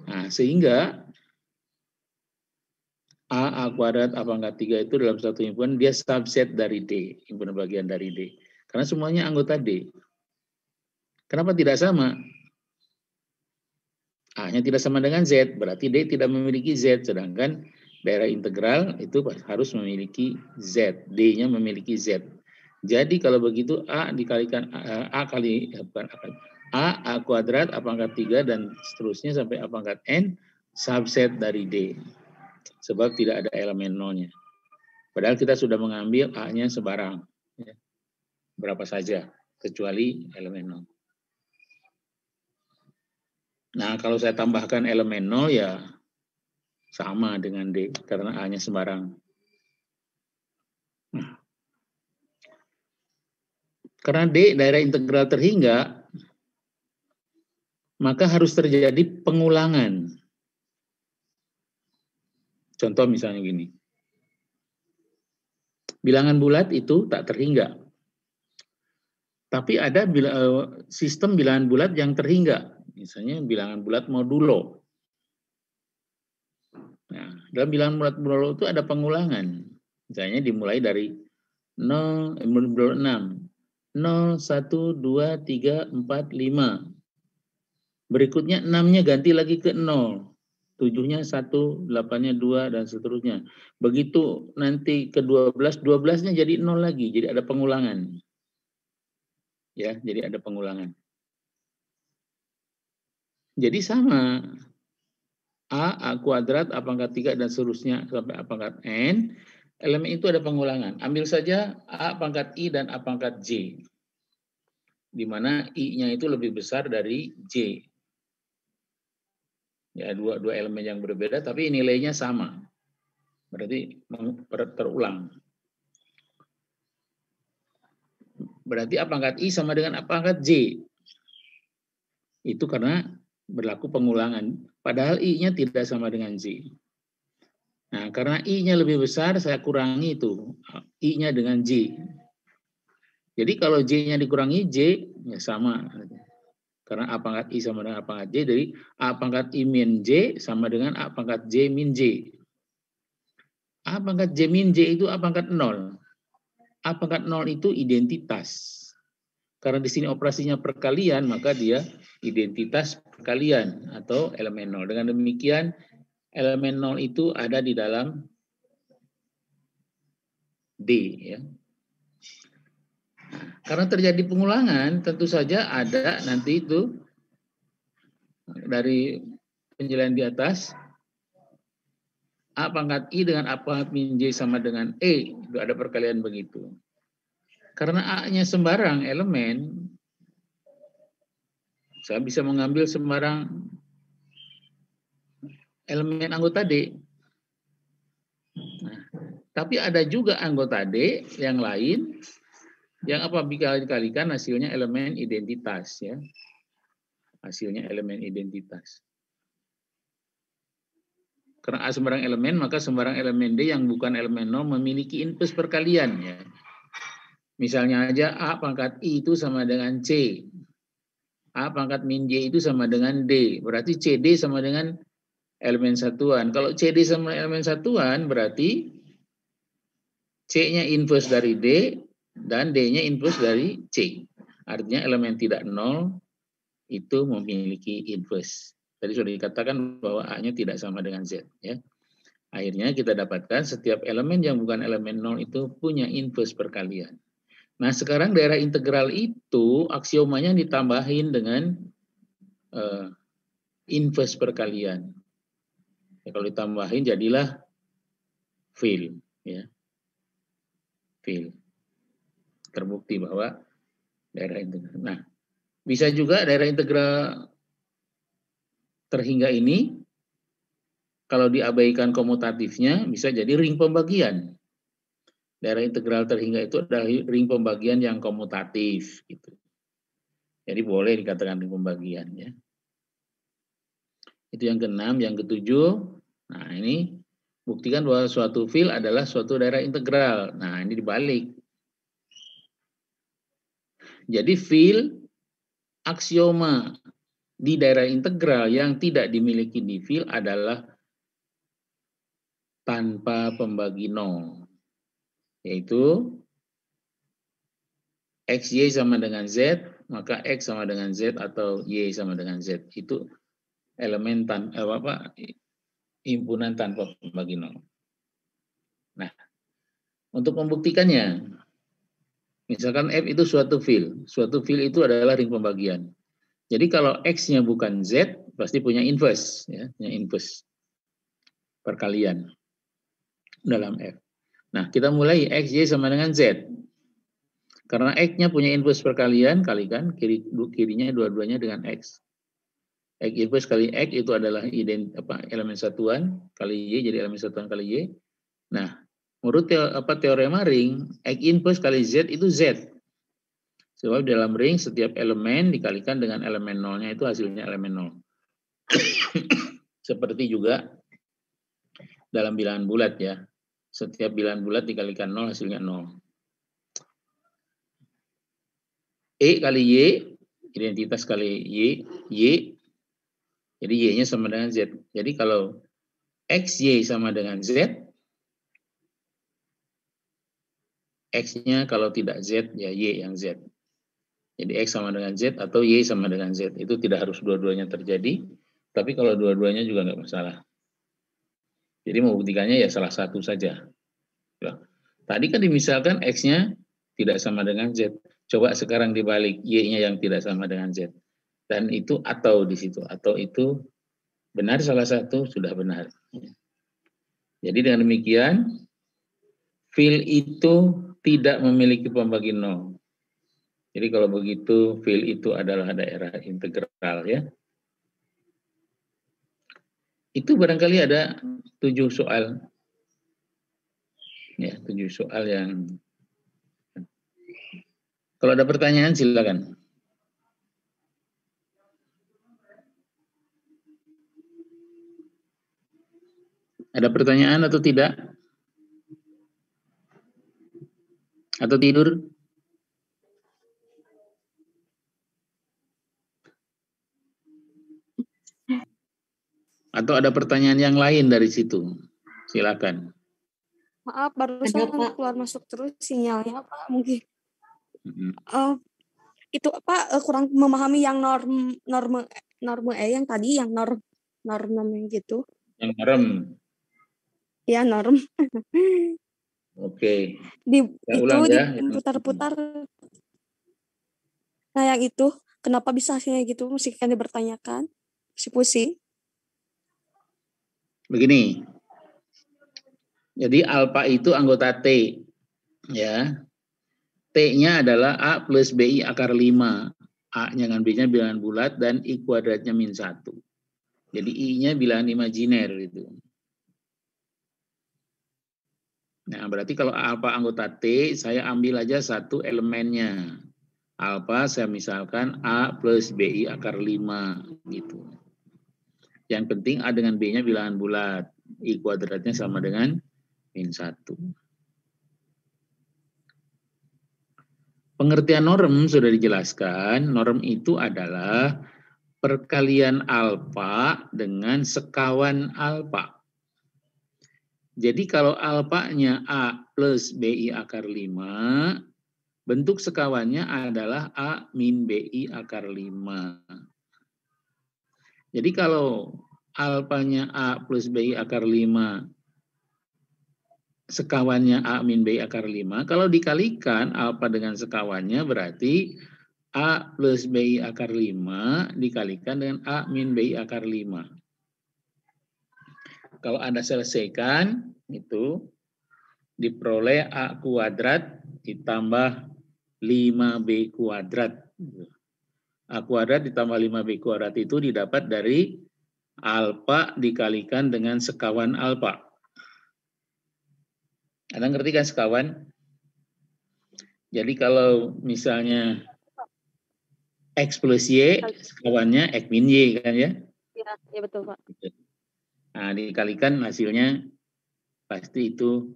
Nah, sehingga A kuadrat, A pangkat 3 itu dalam satu himpunan, dia subset dari D, himpunan bagian dari D. Karena semuanya anggota D. Kenapa tidak sama? A-nya tidak sama dengan Z, berarti D tidak memiliki Z, sedangkan daerah integral itu harus memiliki Z, D-nya memiliki Z. Jadi kalau begitu A dikalikan A kuadrat, A pangkat 3, dan seterusnya sampai A pangkat N, subset dari D. Sebab tidak ada elemen nolnya. Padahal kita sudah mengambil A-nya sebarang. Ya. Berapa saja, kecuali elemen nol. Nah, kalau saya tambahkan elemen nol, ya sama dengan D, karena A-nya sembarang. Nah, karena D daerah integral terhingga, maka harus terjadi pengulangan. Contoh misalnya gini. Bilangan bulat itu tak terhingga. Tapi ada sistem bilangan bulat yang terhingga. Misalnya bilangan bulat modulo. Nah, dalam bilangan bulat modulo itu ada pengulangan. Misalnya dimulai dari 0, 6. 0, 1, 2, 3, 4, 5. Berikutnya 6-nya ganti lagi ke 0. 7-nya 1, 8-nya 2, dan seterusnya. Begitu nanti ke 12, 12-nya jadi 0 lagi. Jadi ada pengulangan. Ya, jadi ada pengulangan. Jadi sama. A kuadrat, A pangkat 3, dan seterusnya sampai A pangkat N. Elemen itu ada pengulangan. Ambil saja A pangkat I dan A pangkat J. Di mana I-nya itu lebih besar dari J. Ya, dua elemen yang berbeda, tapi nilainya sama. Berarti terulang. Berarti A pangkat I sama dengan A pangkat J. Itu karena berlaku pengulangan. Padahal I-nya tidak sama dengan J. Nah, karena I-nya lebih besar, saya kurangi itu. I-nya dengan J. Jadi kalau J-nya dikurangi J, ya sama. Karena A pangkat I sama dengan A pangkat J, jadi A pangkat I min J sama dengan A pangkat J min J. A pangkat J min J itu A pangkat 0. A pangkat 0 itu identitas. Karena di sini operasinya perkalian, maka dia identitas perkalian atau elemen 0. Dengan demikian, elemen 0 itu ada di dalam D. Ya. Karena terjadi pengulangan, tentu saja ada nanti itu dari penjelasan di atas, A pangkat I dengan A pangkat min J sama dengan E, itu ada perkalian begitu. Karena A-nya sembarang elemen, saya bisa mengambil sembarang elemen anggota D. Nah, tapi ada juga anggota D yang lain, yang apabila dikalikan hasilnya elemen identitas. Ya. Hasilnya elemen identitas. Karena A sembarang elemen, maka sembarang elemen D yang bukan elemen 0 memiliki inverse perkalian. Ya. Misalnya aja A pangkat I itu sama dengan C. A pangkat min J itu sama dengan D. Berarti CD sama dengan elemen satuan. Kalau CD sama elemen satuan, berarti C-nya inverse dari D, dan D-nya inverse dari C. Artinya elemen tidak 0 itu memiliki inverse. Tadi sudah dikatakan bahwa A-nya tidak sama dengan Z. Ya. Akhirnya kita dapatkan setiap elemen yang bukan elemen 0 itu punya inverse perkalian. Nah, sekarang daerah integral itu aksiomanya ditambahin dengan inverse perkalian. Ya, kalau ditambahin jadilah fill. Ya. Fill. Terbukti bahwa daerah integral. Nah, bisa juga daerah integral terhingga ini, kalau diabaikan komutatifnya, bisa jadi ring pembagian. Daerah integral terhingga itu adalah ring pembagian yang komutatif. Gitu. Jadi boleh dikatakan ring pembagian. Ya. Itu yang keenam. Yang ketujuh, nah ini buktikan bahwa suatu fill adalah suatu daerah integral. Nah ini dibalik. Jadi fill aksioma di daerah integral yang tidak dimiliki di fill adalah tanpa pembagi 0. Yaitu XY sama dengan Z, maka X sama dengan Z atau Y sama dengan Z. Itu elemen himpunan tanpa pembagi 0. Nah, untuk membuktikannya, misalkan F itu suatu fill. Suatu fill itu adalah ring pembagian. Jadi kalau X-nya bukan Z, pasti punya inverse. Ya, punya inverse perkalian dalam F. Nah, kita mulai X, Y sama dengan Z. Karena X-nya punya inverse perkalian, kalikan kirinya dua-duanya dengan X. X inverse kali X itu adalah elemen satuan, kali Y jadi elemen satuan kali Y. Nah, menurut teorema ring, X inverse kali Z itu Z. Sebab dalam ring setiap elemen dikalikan dengan elemen nolnya itu hasilnya elemen 0. Seperti juga dalam bilangan bulat ya. Setiap bilangan bulat dikalikan 0 hasilnya 0. E kali Y, identitas kali Y. Jadi Y-nya sama dengan Z. Jadi kalau XY sama dengan Z, X-nya kalau tidak Z, ya Y yang Z. Jadi X sama dengan Z atau Y sama dengan Z. Itu tidak harus dua-duanya terjadi, tapi kalau dua-duanya juga nggak masalah. Jadi membuktikannya ya salah satu saja. Ya. Tadi kan dimisalkan X-nya tidak sama dengan Z. Coba sekarang dibalik, Y-nya yang tidak sama dengan Z. Dan itu atau di situ. Atau itu benar salah satu, sudah benar. Jadi dengan demikian, fill itu tidak memiliki pembagi 0. Jadi kalau begitu, fill itu adalah daerah integral ya. Itu barangkali ada 7 soal. Ya, 7 soal yang... Kalau ada pertanyaan silakan. Ada pertanyaan atau tidak? Atau tidur? Atau ada pertanyaan yang lain dari situ? Silakan. Maaf, barusan keluar masuk terus sinyalnya Pak mungkin. Itu apa kurang memahami yang norma yang tadi yang norm gitu. Yang norm. Ya norm. Oke. Itu ulang ya. diputar-putar. Nah yang itu kenapa bisa hasilnya gitu? Mesti kan dipertanyakan. Si pusing. Begini. Jadi alfa itu anggota T. Ya. T-nya adalah A plus BI akar 5. A-nya dengan B-nya bilangan bulat dan I kuadratnya min 1. Jadi I-nya bilangan imajiner itu. Nah, berarti kalau alfa anggota T, saya ambil aja satu elemennya. Alfa saya misalkan A plus BI akar 5 gitu. Yang penting A dengan B-nya bilangan bulat. I kuadratnya sama dengan min 1. Pengertian norm sudah dijelaskan. Norm itu adalah perkalian alfa dengan sekawan alfa. Jadi kalau alfanya A plus BI akar 5, bentuk sekawannya adalah A min BI akar 5. Jadi kalau alfanya A plus BI akar 5, sekawannya A min BI akar 5, kalau dikalikan alfa dengan sekawannya berarti A plus BI akar 5 dikalikan dengan A min BI akar 5. Kalau Anda selesaikan, itu diperoleh A kuadrat ditambah 5B kuadrat. A kuadrat ditambah 5B kuadrat itu didapat dari alfa dikalikan dengan sekawan alfa. Anda ngerti kan sekawan? Jadi kalau misalnya X plus Y, sekawannya X min Y kan ya? Ya betul Pak. Nah, dikalikan hasilnya pasti itu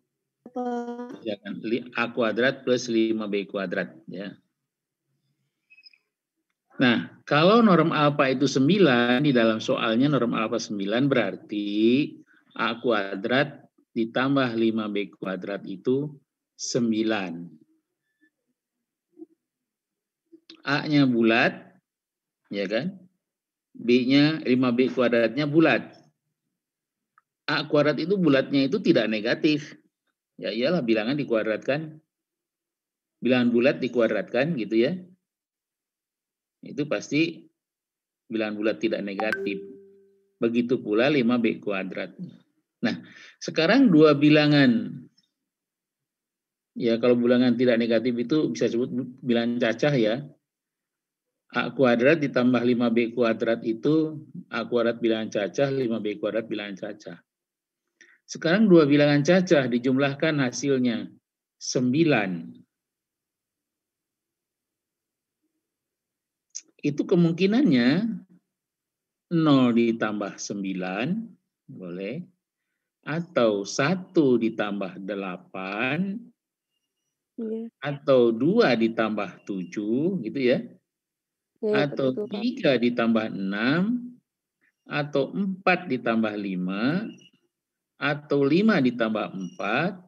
A kuadrat plus 5B kuadrat ya. Nah, kalau norm alfa itu 9, di dalam soalnya norm alfa 9 berarti A kuadrat ditambah 5B kuadrat itu 9. A-nya bulat, ya kan? B-nya 5B kuadratnya bulat. A kuadrat itu bulatnya itu tidak negatif. Ya iyalah bilangan dikuadratkan. Bilangan bulat dikuadratkan gitu ya. Itu pasti bilangan bulat tidak negatif. Begitu pula 5B kuadrat. Nah, sekarang dua bilangan. Ya kalau bilangan tidak negatif itu bisa disebut bilangan cacah ya. A kuadrat ditambah 5B kuadrat itu A kuadrat bilangan cacah, 5B kuadrat bilangan cacah. Sekarang dua bilangan cacah dijumlahkan hasilnya 9. Itu kemungkinannya 0 ditambah 9, boleh. Atau 1 ditambah 8, atau 2 ditambah 7, gitu ya. Atau 3 ditambah 6, atau 4 ditambah 5, atau 5 ditambah 4,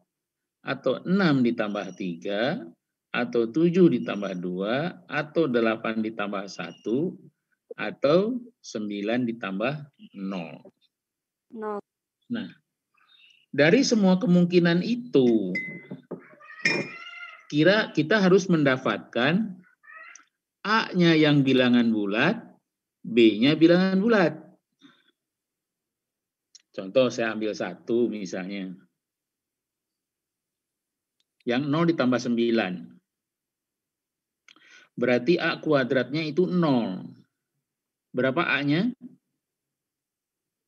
atau 6 ditambah 3, atau 7 ditambah 2, atau 8 ditambah 1, atau 9 ditambah 0. Nah, dari semua kemungkinan itu, kita harus mendapatkan A-nya yang bilangan bulat, B-nya bilangan bulat. Contoh saya ambil 1 misalnya. Yang 0 ditambah 9. Berarti A kuadratnya itu 0. Berapa A-nya?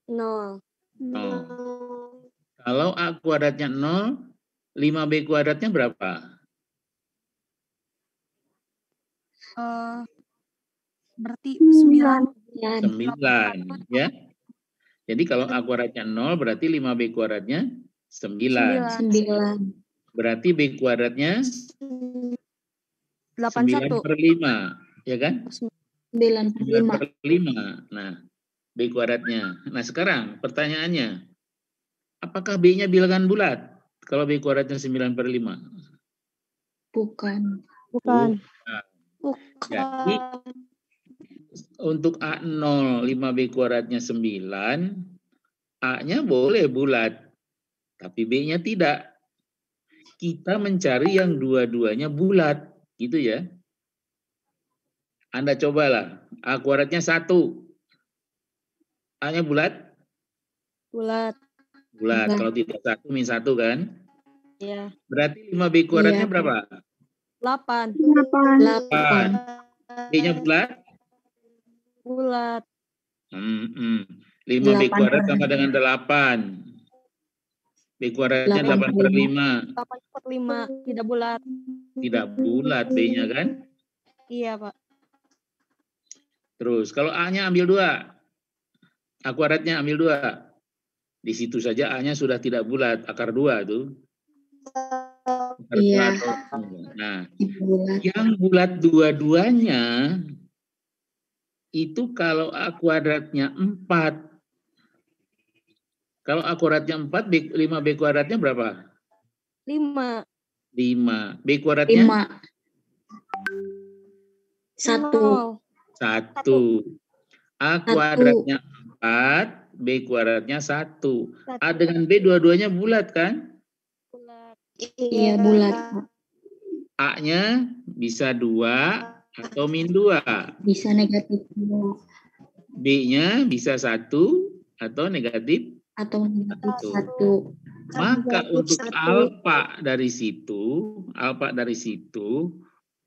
0. Kalau A kuadratnya 0, 5B kuadratnya berapa? Berarti 9. 9, ya. Jadi kalau A kuadratnya 0, berarti 5B kuadratnya 9. Berarti B kuadratnya 9 per 5, ya kan? 9 per 5. Nah, B kuadratnya. Nah sekarang pertanyaannya, apakah B-nya bilangan bulat? Kalau B kuadratnya 9/5. Bukan. Bukan. Jadi untuk A0 5B kuadratnya 9, A-nya boleh bulat, tapi B-nya tidak. Kita mencari yang dua-duanya bulat, gitu ya. Anda cobalah, A kuadratnya 1. A-nya bulat? Bulat. Bulat. Bulat. Kalau tidak 1 min 1 kan? Iya. Berarti 5B kuadratnya Iya. berapa? 8. 8. B-nya bulat? Bulat. 5B 8 kuadrat per- sama dengan 8. B kuadratnya 8/5. 8/5. Tidak bulat. Tidak bulat B-nya kan? Iya, Pak. Terus kalau A-nya ambil 2. A kuadratnya ambil 2. Di situ saja A-nya sudah tidak bulat, akar 2 tuh. Akar 2 Iya. atau, nah, Bulat. yang bulat dua-duanya itu kalau A kuadratnya 4. Kalau A kuadratnya 4, 5B kuadratnya berapa? 5. 5. B kuadratnya? 5. 1. 1. A kuadratnya 4, B kuadratnya 1. A dengan B dua-duanya bulat kan? Bulat. Iya, bulat. A-nya bisa 2 atau min 2. Bisa negatif 2 B-nya bisa 1 atau negatif. atau negatif 1. Maka untuk alfa dari situ,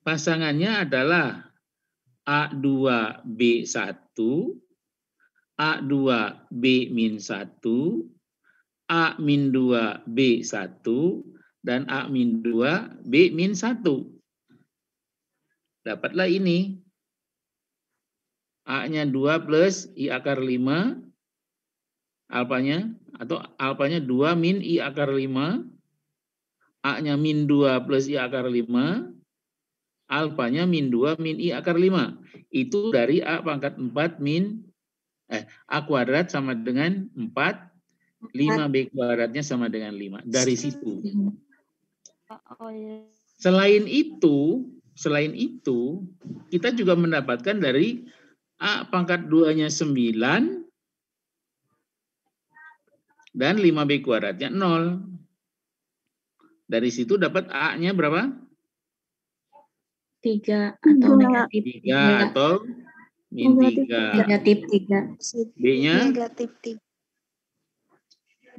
pasangannya adalah A2B1, A2B-1, A-2B1, dan A-2B-1. Dapatlah ini. A-nya 2 plus I akar 5, alfanya, atau alfanya 2 min I akar 5, A-nya min 2 plus I akar 5, alfanya min 2 min I akar 5. Itu dari A pangkat 4 min, A kuadrat sama dengan 4, 5B kuadratnya sama dengan 5. Dari situ. Oh, iya. Selain itu, kita juga mendapatkan dari A pangkat 2-nya 9 dan 5B kuadratnya 0. Dari situ dapat A-nya berapa? 3 atau negatif 3 atau min 3. Negatif 3. B-nya? Negatif 3.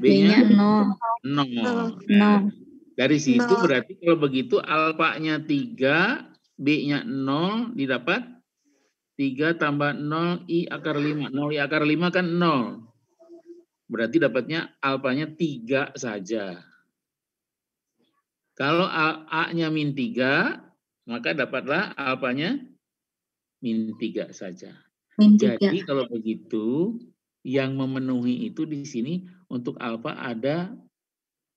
B-nya 0. 0. Dari situ berarti kalau begitu alfanya 3, B-nya 0, didapat 3 tambah 0 I akar 5. 0 I akar 5 kan 0. Berarti dapatnya alfanya 3 saja. Kalau A-nya min 3, maka dapatlah alfanya min 3 saja. Min 3. Jadi kalau begitu, yang memenuhi itu di sini untuk alfa ada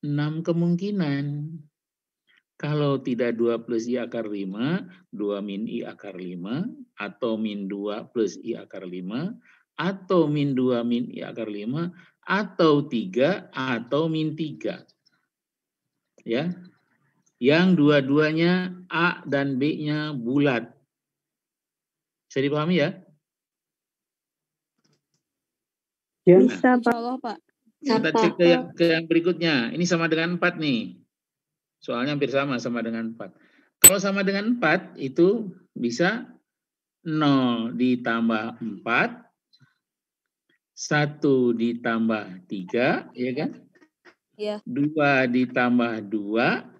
6 kemungkinan. Kalau tidak 2 plus I akar 5, 2 min I akar 5, atau min 2 plus I akar 5, atau min 2 min I akar 5, atau 3, atau min 3. Ya. Yang dua-duanya A dan B-nya bulat. Bisa dipahami ya? Bisa, Pak. Allah, Pak. Kita cek ke yang berikutnya. Ini sama dengan 4 nih. Soalnya hampir sama dengan 4. Kalau sama dengan 4, itu bisa 0 ditambah 4, 1 ditambah 3, ya kan? Iya. 2 ditambah 2,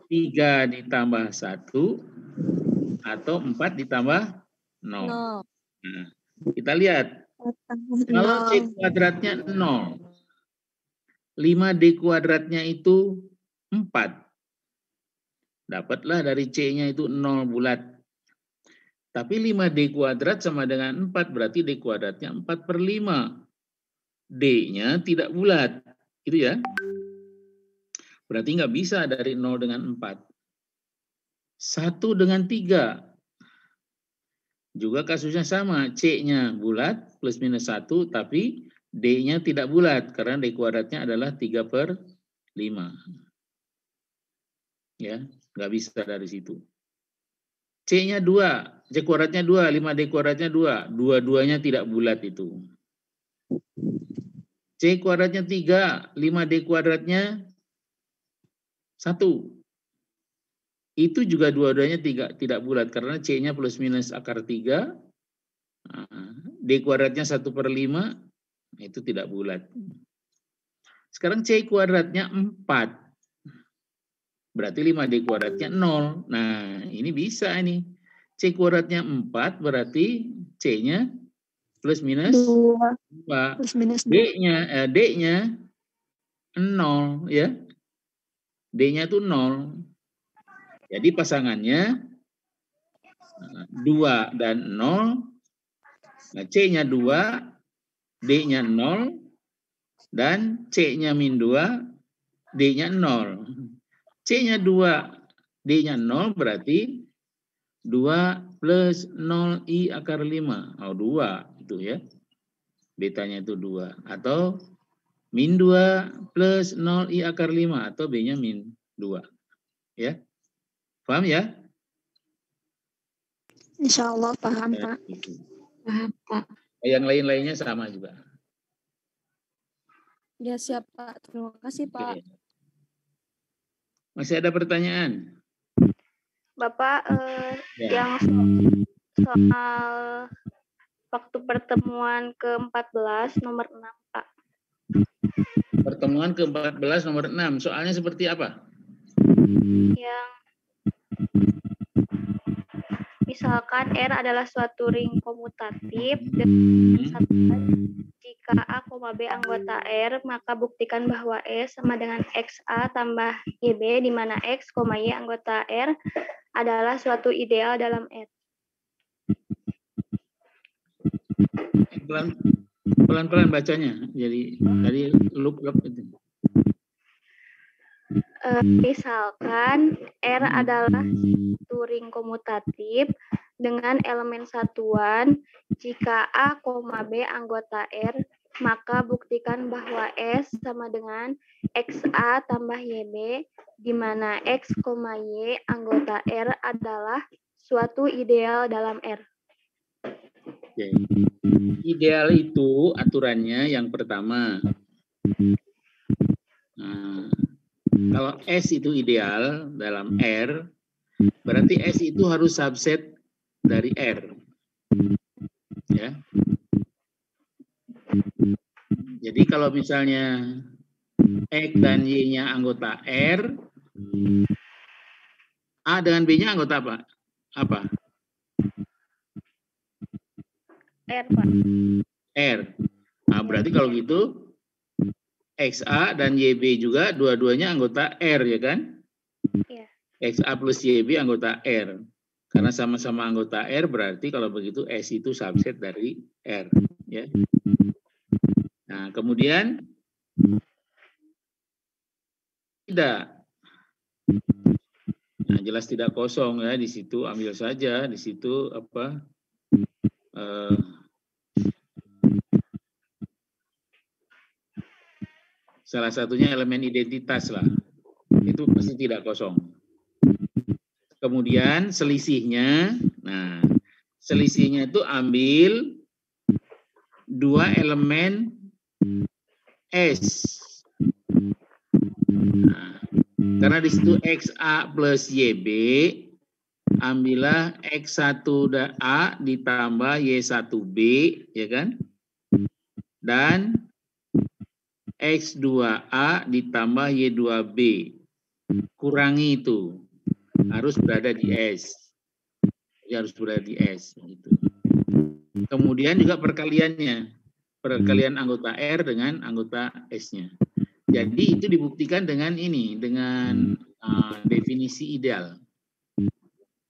3 ditambah 1, atau 4 ditambah 0. Nah, kita lihat. Kalau C kuadratnya 0, 5D kuadratnya itu 4. Dapatlah dari C-nya itu 0 bulat. Tapi 5D kuadrat sama dengan 4, berarti D kuadratnya 4/5. D-nya tidak bulat. Gitu ya. Berarti nggak bisa dari 0 dengan 4. 1 dengan 3. Juga kasusnya sama, C-nya bulat plus minus 1, tapi D-nya tidak bulat, karena D kuadratnya adalah 3/5. Ya, nggak bisa dari situ. C-nya 2, C kuadratnya 2, 5D kuadratnya 2. Dua-duanya tidak bulat itu. C kuadratnya 3, 5D kuadratnya 1. Itu juga dua-duanya tidak bulat, karena C-nya plus minus akar 3, D kuadratnya 1/5, itu tidak bulat. Sekarang C kuadratnya 4. Berarti 5D kuadratnya 0. Nah, ini bisa ini. C kuadratnya 4 berarti C-nya plus minus 2 2. plus minus 2. D-nya 0 ya. D-nya itu 0. Jadi pasangannya 2 dan 0. Nah, C-nya 2, D-nya 0, dan C-nya min 2, D-nya 0. C-nya 2, D-nya 0 berarti 2 plus 0I akar 5. Oh, 2 itu ya. Betanya itu 2. Atau min 2 plus 0I akar 5. Atau B-nya min 2. Ya. Paham ya? Insya Allah paham, Pak. Paham, Pak. Yang lain-lainnya sama juga. Ya siap, Pak. Terima kasih, Pak. Oke. Masih ada pertanyaan? Bapak, Ya. yang soal waktu pertemuan ke-14 nomor 6, Pak. Pertemuan ke-14 nomor 6. Soalnya seperti apa? Yang misalkan R adalah suatu ring komutatif dengan satuan jika A, B anggota R, maka buktikan bahwa S sama dengan XA tambah YB, di mana X, Y anggota R adalah suatu ideal dalam R. Pelan-pelan bacanya. Jadi tadi loop itu. Misalkan R adalah suatu ring komutatif dengan elemen satuan jika A, B anggota R, maka buktikan bahwa S sama dengan XA tambah YB, di mana X, Y anggota R adalah suatu ideal dalam R. Oke. Ideal itu aturannya yang pertama. Nah, kalau S itu ideal dalam R, berarti S itu harus subset dari R. Ya. Jadi kalau misalnya X dan Y-nya anggota R, A dengan B-nya anggota apa? Apa? R, Pak. R. Nah, berarti kalau gitu XA dan YB juga dua-duanya anggota R, ya kan? Iya. XA plus YB anggota R. Karena sama-sama anggota R, berarti kalau begitu S itu subset dari R. Ya. Nah, kemudian tidak. Nah, jelas tidak kosong ya, di situ ambil saja, di situ apa? Salah satunya elemen identitas lah. Itu pasti tidak kosong. Kemudian selisihnya, nah selisihnya itu ambil dua elemen S. Nah, karena di situ XA plus YB, ambillah X1A ditambah Y1B, ya kan? Dan X2A ditambah Y2B. Kurangi itu. Harus berada di S. Ya, harus berada di S. Gitu. Kemudian juga perkaliannya. Perkalian anggota R dengan anggota S-nya. Jadi itu dibuktikan dengan ini. Dengan definisi ideal.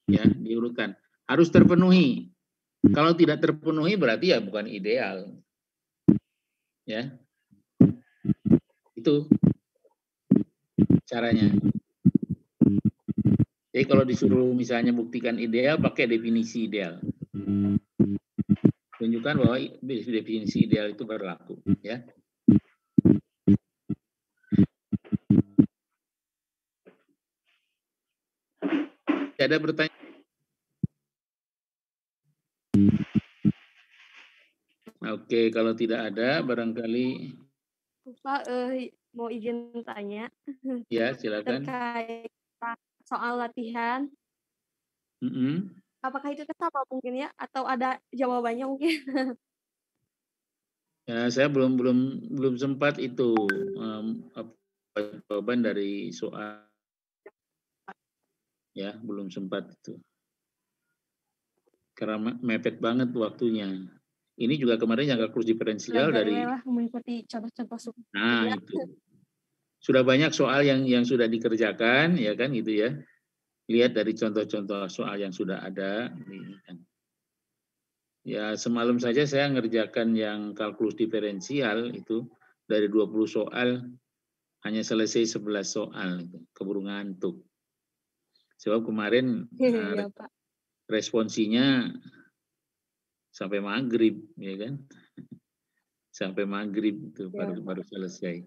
Ya, diurutkan. Harus terpenuhi. Kalau tidak terpenuhi berarti ya bukan ideal. Ya. Itu caranya. Jadi kalau disuruh misalnya buktikan ideal, pakai definisi ideal. menunjukkan bahwa definisi ideal itu berlaku, ya. Ada pertanyaan? Oke, kalau tidak ada, barangkali Pak, mau izin tanya ya silakan. terkait soal latihan. Apakah itu sama mungkin ya? Atau ada jawabannya mungkin? Ya, saya belum sempat itu jawaban dari soal. Ya, belum sempat itu. Karena mepet banget waktunya. Ini juga kemarin yang kalkulus diferensial dari. Mengikuti contoh-contoh. Nah, itu. Sudah banyak soal yang sudah dikerjakan, ya kan gitu ya. Lihat dari contoh-contoh soal yang sudah ada. Ya, semalam saja saya ngerjakan yang kalkulus diferensial itu dari 20 soal hanya selesai 11 soal. Keburu ngantuk. Sebab kemarin Ya, Pak. responsinya sampai maghrib, ya kan? Sampai maghrib itu Ya, baru selesai.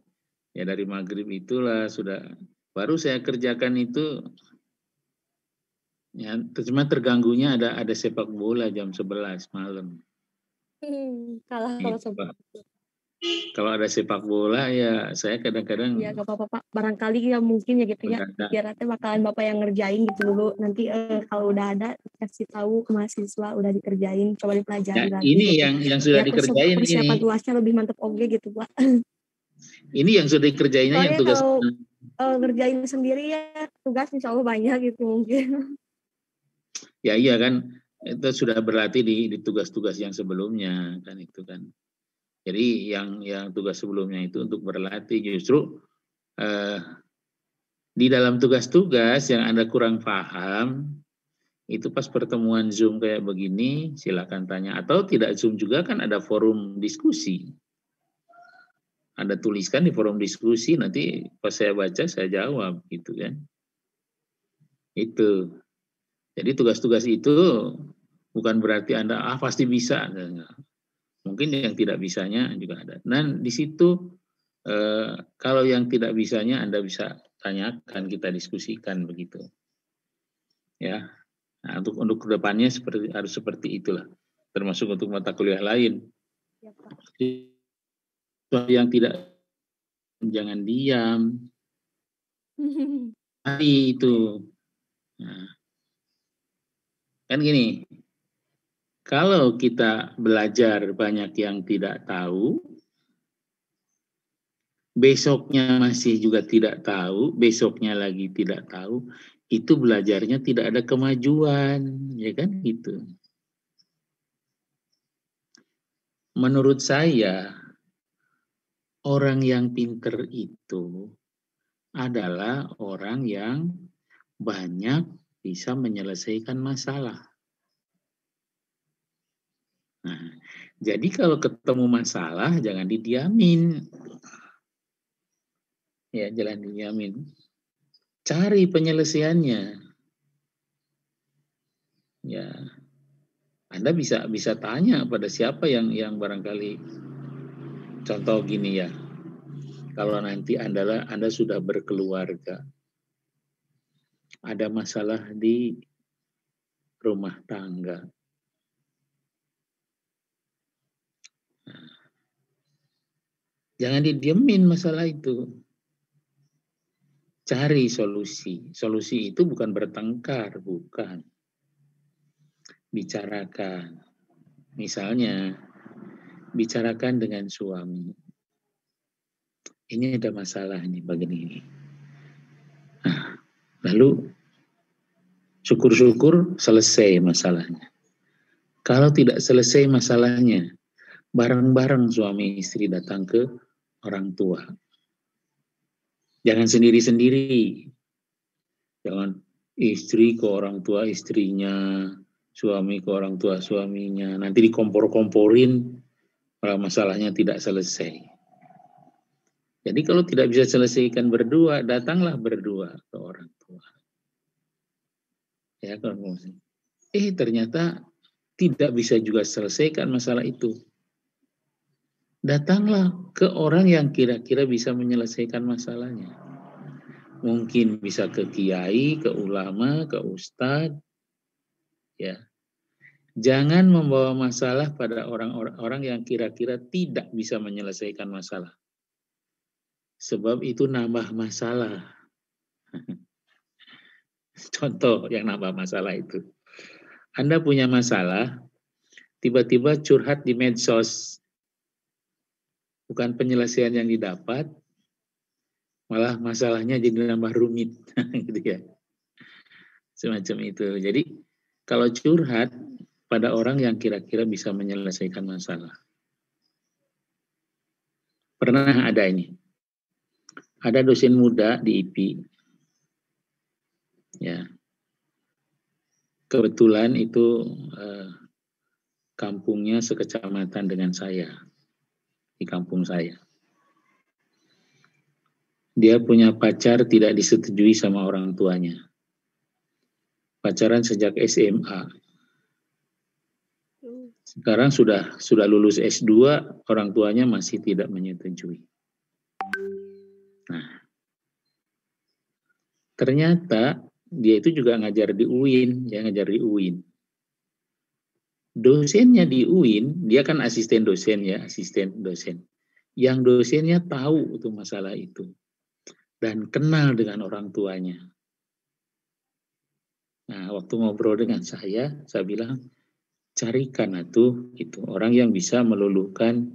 Ya dari maghrib itulah sudah baru saya kerjakan itu. Ya, cuma terganggunya ada sepak bola jam 11 malam. Kalah kalau sepak. Kalau ada sepak bola ya saya kadang-kadang. Ya gak apa-apa Pak. Barangkali ya mungkin ya gitu ya. Biar nanti bakalan Bapak yang ngerjain gitu dulu. Nanti kalau udah ada kasih tahu ke mahasiswa udah dikerjain, coba dipelajari Ya, lagi. ini gitu. yang sudah ya, dikerjain persiapan ini. tuasnya lebih mantap oke gitu Pak. Ini yang sudah dikerjainnya yang tugas. Kalau ngerjain sendiri ya tugas insya Allah banyak gitu mungkin. Ya iya kan itu sudah berlatih di tugas-tugas yang sebelumnya kan itu kan. Jadi yang tugas sebelumnya itu untuk berlatih justru di dalam tugas-tugas yang Anda kurang paham itu pas pertemuan Zoom kayak begini silakan tanya atau tidak Zoom juga kan ada forum diskusi. Anda tuliskan di forum diskusi nanti pas saya baca saya jawab gitu kan. Itu. Jadi tugas-tugas itu bukan berarti Anda pasti bisa. Mungkin yang tidak bisanya juga ada. Nah, di situ kalau yang tidak bisanya Anda bisa tanyakan, kita diskusikan begitu. Ya. Nah, untuk kedepannya harus seperti itulah. Termasuk untuk mata kuliah lain. Ya, Pak. Yang tidak jangan diam. Itu. Nah, kan gini. Kalau kita belajar banyak yang tidak tahu, besoknya masih juga tidak tahu, besoknya lagi tidak tahu, itu belajarnya tidak ada kemajuan, ya kan gitu. Menurut saya, orang yang pinter itu adalah orang yang banyak bisa menyelesaikan masalah. Nah, jadi kalau ketemu masalah jangan didiamin. Ya, jangan didiamin. Cari penyelesaiannya. Ya. Anda bisa tanya pada siapa yang barangkali contoh gini ya. Kalau nanti Anda sudah berkeluarga. Ada masalah di rumah tangga. Jangan didiemin masalah itu. Cari solusi. Solusi itu bukan bertengkar, bukan. Bicarakan. Misalnya, bicarakan dengan suami. Ini ada masalah nih begini. Nah, lalu syukur-syukur selesai masalahnya. Kalau tidak selesai masalahnya, bareng-bareng suami istri datang ke orang tua. Jangan sendiri-sendiri. Jangan istri ke orang tua istrinya, suami ke orang tua suaminya. Nanti dikompor-komporin, masalahnya tidak selesai. Jadi kalau tidak bisa selesaikan berdua, datanglah berdua ke orang tua. Ya, kalau ternyata tidak bisa juga selesaikan masalah itu, datanglah ke orang yang kira-kira bisa menyelesaikan masalahnya. Mungkin bisa ke kiai, ke ulama, ke ustadz, ya. Jangan membawa masalah pada orang-orang yang kira-kira tidak bisa menyelesaikan masalah. Sebab itu nambah masalah. Contoh yang nambah masalah itu. Anda punya masalah, tiba-tiba curhat di medsos. Bukan penyelesaian yang didapat, malah masalahnya jadi nambah rumit. Gitu ya. Semacam itu. Jadi kalau curhat pada orang yang kira-kira bisa menyelesaikan masalah. Pernah ada ini. Ada dosen muda di IPI. Ya. Kebetulan itu kampungnya sekecamatan dengan saya. Di kampung saya. Dia punya pacar tidak disetujui sama orang tuanya. Pacaran sejak SMA. Sekarang sudah lulus S2, orang tuanya masih tidak menyetujui. Nah, ternyata dia itu juga ngajar di UIN, ya ngajar di UIN. Dosennya di UIN, dia kan asisten dosen ya, asisten dosen. Yang dosennya tahu itu masalah itu dan kenal dengan orang tuanya. Nah, waktu ngobrol dengan saya bilang, carikan itu orang yang bisa meluluhkan,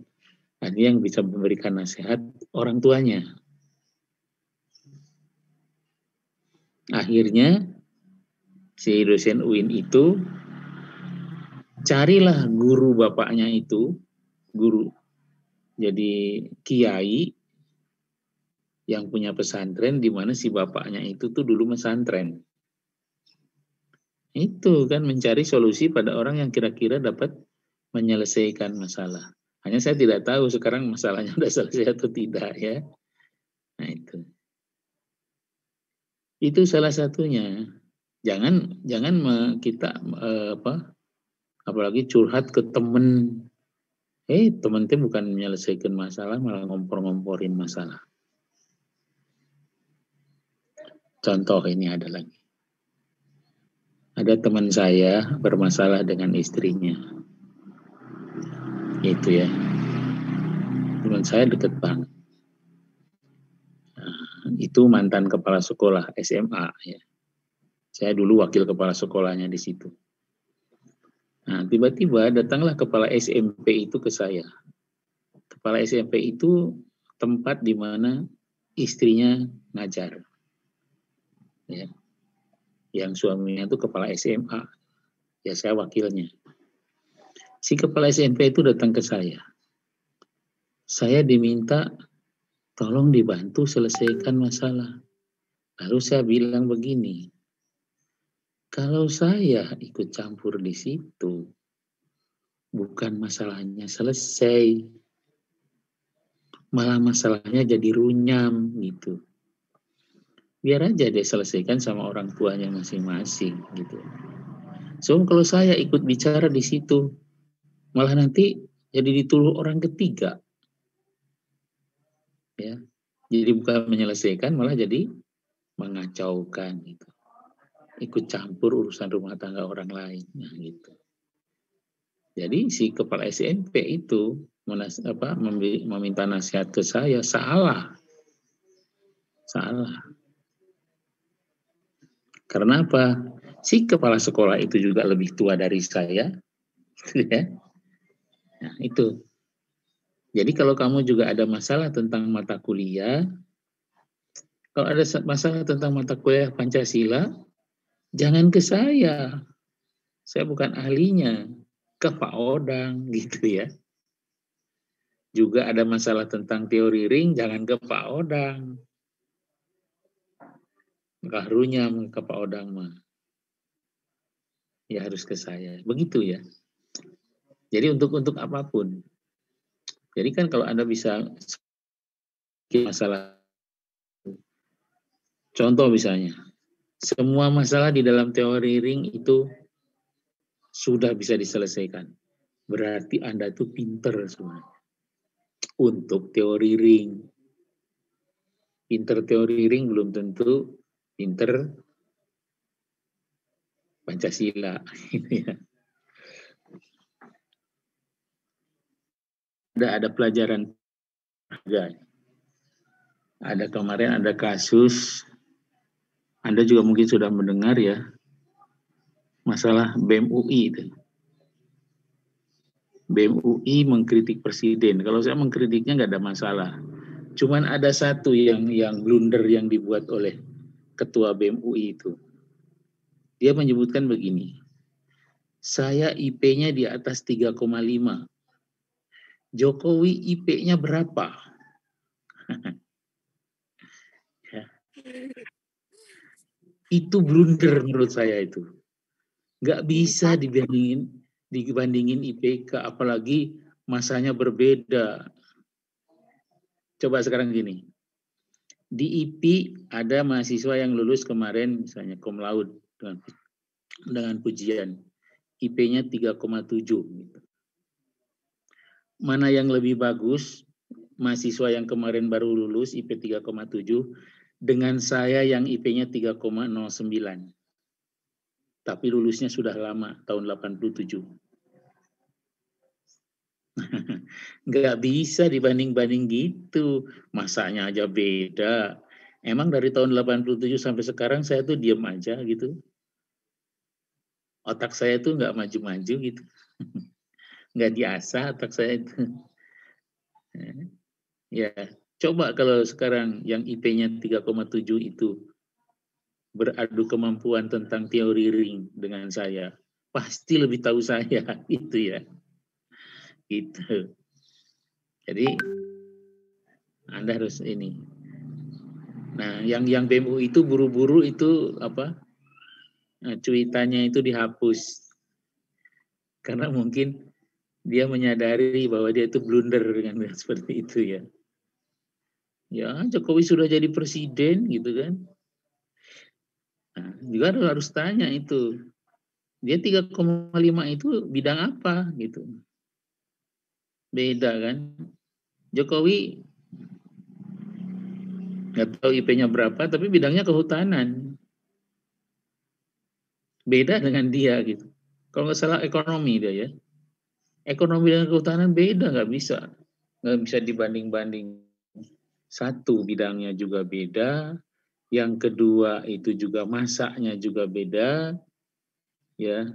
yang bisa memberikan nasihat orang tuanya. Akhirnya si dosen UIN itu carilah guru bapaknya itu, guru jadi kiai yang punya pesantren di mana si bapaknya itu tuh dulu pesantren. Itu kan mencari solusi pada orang yang kira-kira dapat menyelesaikan masalah. Hanya saya tidak tahu sekarang masalahnya sudah selesai atau tidak ya. Nah itu salah satunya. Jangan kita apalagi curhat ke temen. Temen itu bukan menyelesaikan masalah, malah ngompor-ngomporin masalah. Contoh ini ada lagi. Ada teman saya bermasalah dengan istrinya. Itu ya. Teman saya deket banget. Itu mantan kepala sekolah SMA ya. Saya dulu wakil kepala sekolahnya di situ. Nah, tiba-tiba datanglah kepala SMP itu ke saya. Kepala SMP itu tempat di mana istrinya ngajar. Ya. Yang suaminya itu kepala SMA. Ya, saya wakilnya. Si kepala SMP itu datang ke saya. Saya diminta tolong dibantu selesaikan masalah. Lalu saya bilang begini, kalau saya ikut campur di situ, bukan masalahnya selesai, malah masalahnya jadi runyam gitu. Biar aja dia selesaikan sama orang tuanya masing-masing gitu. So kalau saya ikut bicara di situ, malah nanti jadi dituduh orang ketiga. Ya. Jadi bukan menyelesaikan, malah jadi mengacaukan gitu. Ikut campur urusan rumah tangga orang lain. Nah, gitu. Jadi si kepala SMP itu meminta nasihat ke saya, salah. Karena apa? Si kepala sekolah itu juga lebih tua dari saya. Ya. Nah, itu. Jadi kalau kamu juga ada masalah tentang mata kuliah, kalau ada masalah tentang mata kuliah Pancasila, jangan ke saya. Saya bukan ahlinya. Ke Pak Odang gitu ya. Juga ada masalah tentang teori ring, jangan ke Pak Odang. Kahrunya ke Pak Odang mah. Ya harus ke saya. Begitu ya. Jadi untuk apapun. Jadi kan kalau Anda bisa masalah. Contoh misalnya. Semua masalah di dalam teori ring itu sudah bisa diselesaikan. Berarti Anda itu pinter semuanya. Untuk teori ring. Pinter teori ring belum tentu pinter Pancasila. Ada pelajaran. Ada kemarin ada kasus, Anda juga mungkin sudah mendengar ya, masalah BEM UI itu. BEM UI mengkritik presiden. Kalau saya mengkritiknya nggak ada masalah. Cuman ada satu yang blunder yang dibuat oleh ketua BEM UI itu. Dia menyebutkan begini, saya IP-nya di atas 3,5. Jokowi IP-nya berapa? Ya. Itu blunder menurut saya itu. Nggak bisa dibandingin IPK, apalagi masanya berbeda. Coba sekarang gini, di IP ada mahasiswa yang lulus kemarin misalnya cum laude dengan pujian, IP-nya 3,7. Mana yang lebih bagus, mahasiswa yang kemarin baru lulus IP 3,7 dengan saya yang IP-nya 3,09. Tapi lulusnya sudah lama, tahun 87. Nggak bisa dibanding-banding gitu. Masanya aja beda. Emang dari tahun 87 sampai sekarang saya tuh diam aja gitu. Otak saya tuh nggak maju-maju gitu. Nggak diasah otak saya itu. Ya, coba kalau sekarang yang IP-nya 3,7 itu beradu kemampuan tentang teori ring dengan saya. Pasti lebih tahu saya, itu ya. Gitu. Jadi Anda harus ini. Nah, yang BEM UI itu buru-buru itu apa? Nah, cuitannya itu dihapus. Karena mungkin dia menyadari bahwa dia itu blunder dengan seperti itu ya. Ya, Jokowi sudah jadi presiden gitu kan. Nah, juga harus tanya itu. Dia 3,5 itu bidang apa gitu. Beda kan. Jokowi nggak tahu IP-nya berapa, tapi bidangnya kehutanan. Beda dengan dia gitu. Kalau nggak salah ekonomi dia ya. Ekonomi dengan kehutanan beda, nggak bisa dibanding-banding. Satu, bidangnya juga beda. Yang kedua itu juga masanya juga beda. Ya,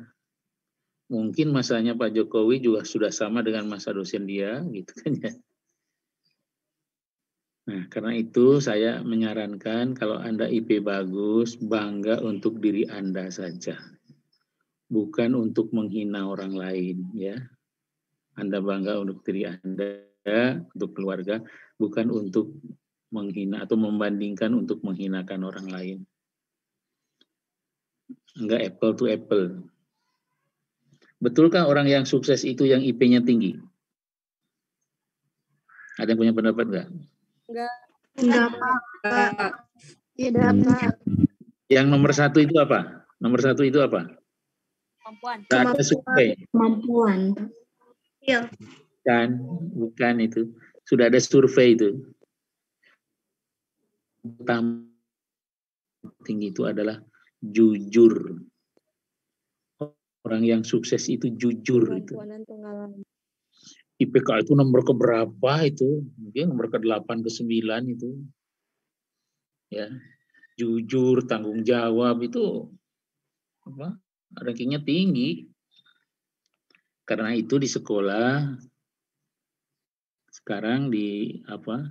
mungkin masanya Pak Jokowi juga sudah sama dengan masa dosen dia, gitu kan ya. Nah, karena itu saya menyarankan kalau Anda IP bagus, bangga untuk diri Anda saja. Bukan untuk menghina orang lain ya. Anda bangga untuk diri Anda, untuk keluarga, bukan untuk menghina atau membandingkan untuk menghinakan orang lain. Enggak apple to apple. Betulkah orang yang sukses itu yang IP-nya tinggi? Ada yang punya pendapat enggak? Enggak, Pak. Tidak, Pak. Yang nomor satu itu apa? Nomor satu itu apa? Kemampuan. Ada survei. Kemampuan. Iya. Bukan itu. Sudah ada survei itu. Tinggi itu adalah jujur. Orang yang sukses itu jujur itu. IPK itu nomor keberapa itu? Mungkin nomor ke-8 ke-9 itu. Ya. Jujur, tanggung jawab itu apa? Rankingnya tinggi. Karena itu di sekolah sekarang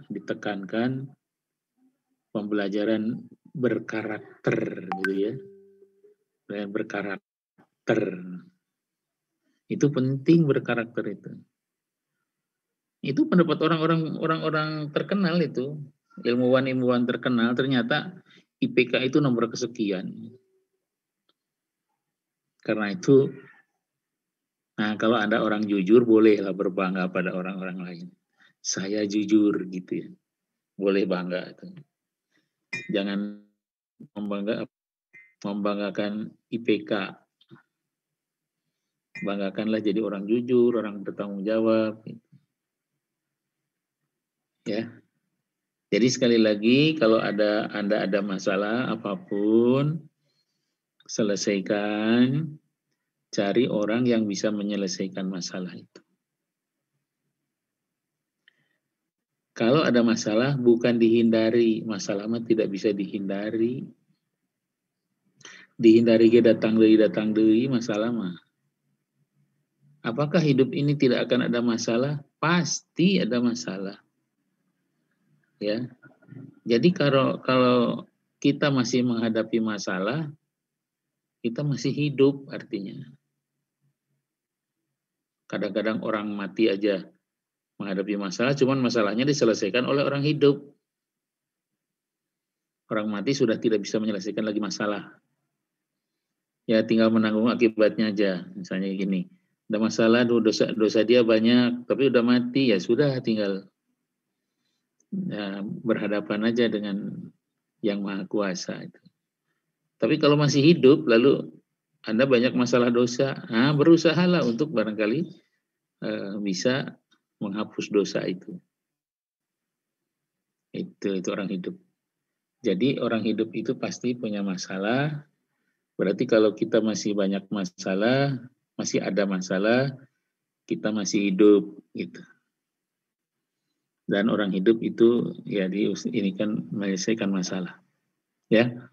ditekankan pembelajaran berkarakter gitu ya. Berkarakter. Itu penting berkarakter itu. Itu pendapat orang-orang terkenal itu. Ilmuwan-ilmuwan terkenal ternyata IPK itu nomor kesekian. Karena itu, nah kalau ada orang jujur bolehlah berbangga pada orang-orang lain. Saya jujur gitu ya. Boleh bangga itu. Jangan membanggakan IPK. banggakanlah jadi orang jujur, orang bertanggung jawab. Ya. Jadi sekali lagi kalau Anda ada masalah apapun, selesaikan, cari orang yang bisa menyelesaikan masalah itu. Kalau ada masalah bukan dihindari, masalah mah tidak bisa dihindari. Dihindari datang deui masalah mah. Apakah hidup ini tidak akan ada masalah? Pasti ada masalah. Ya. Jadi kalau kita masih menghadapi masalah, kita masih hidup artinya. Kadang-kadang orang mati aja menghadapi masalah, cuman masalahnya diselesaikan oleh orang hidup. Orang mati sudah tidak bisa menyelesaikan lagi masalah. Ya tinggal menanggung akibatnya aja. Misalnya gini, ada masalah, dosa dia banyak, tapi udah mati, ya sudah tinggal berhadapan aja dengan yang Maha Kuasa itu. Tapi kalau masih hidup, lalu Anda banyak masalah dosa, berusahalah untuk barangkali bisa menghapus dosa itu. Itu orang hidup. Jadi orang hidup itu pasti punya masalah. Berarti kalau kita masih banyak masalah, masih ada masalah, kita masih hidup gitu. Dan orang hidup itu ya ini kan menyelesaikan masalah. Ya.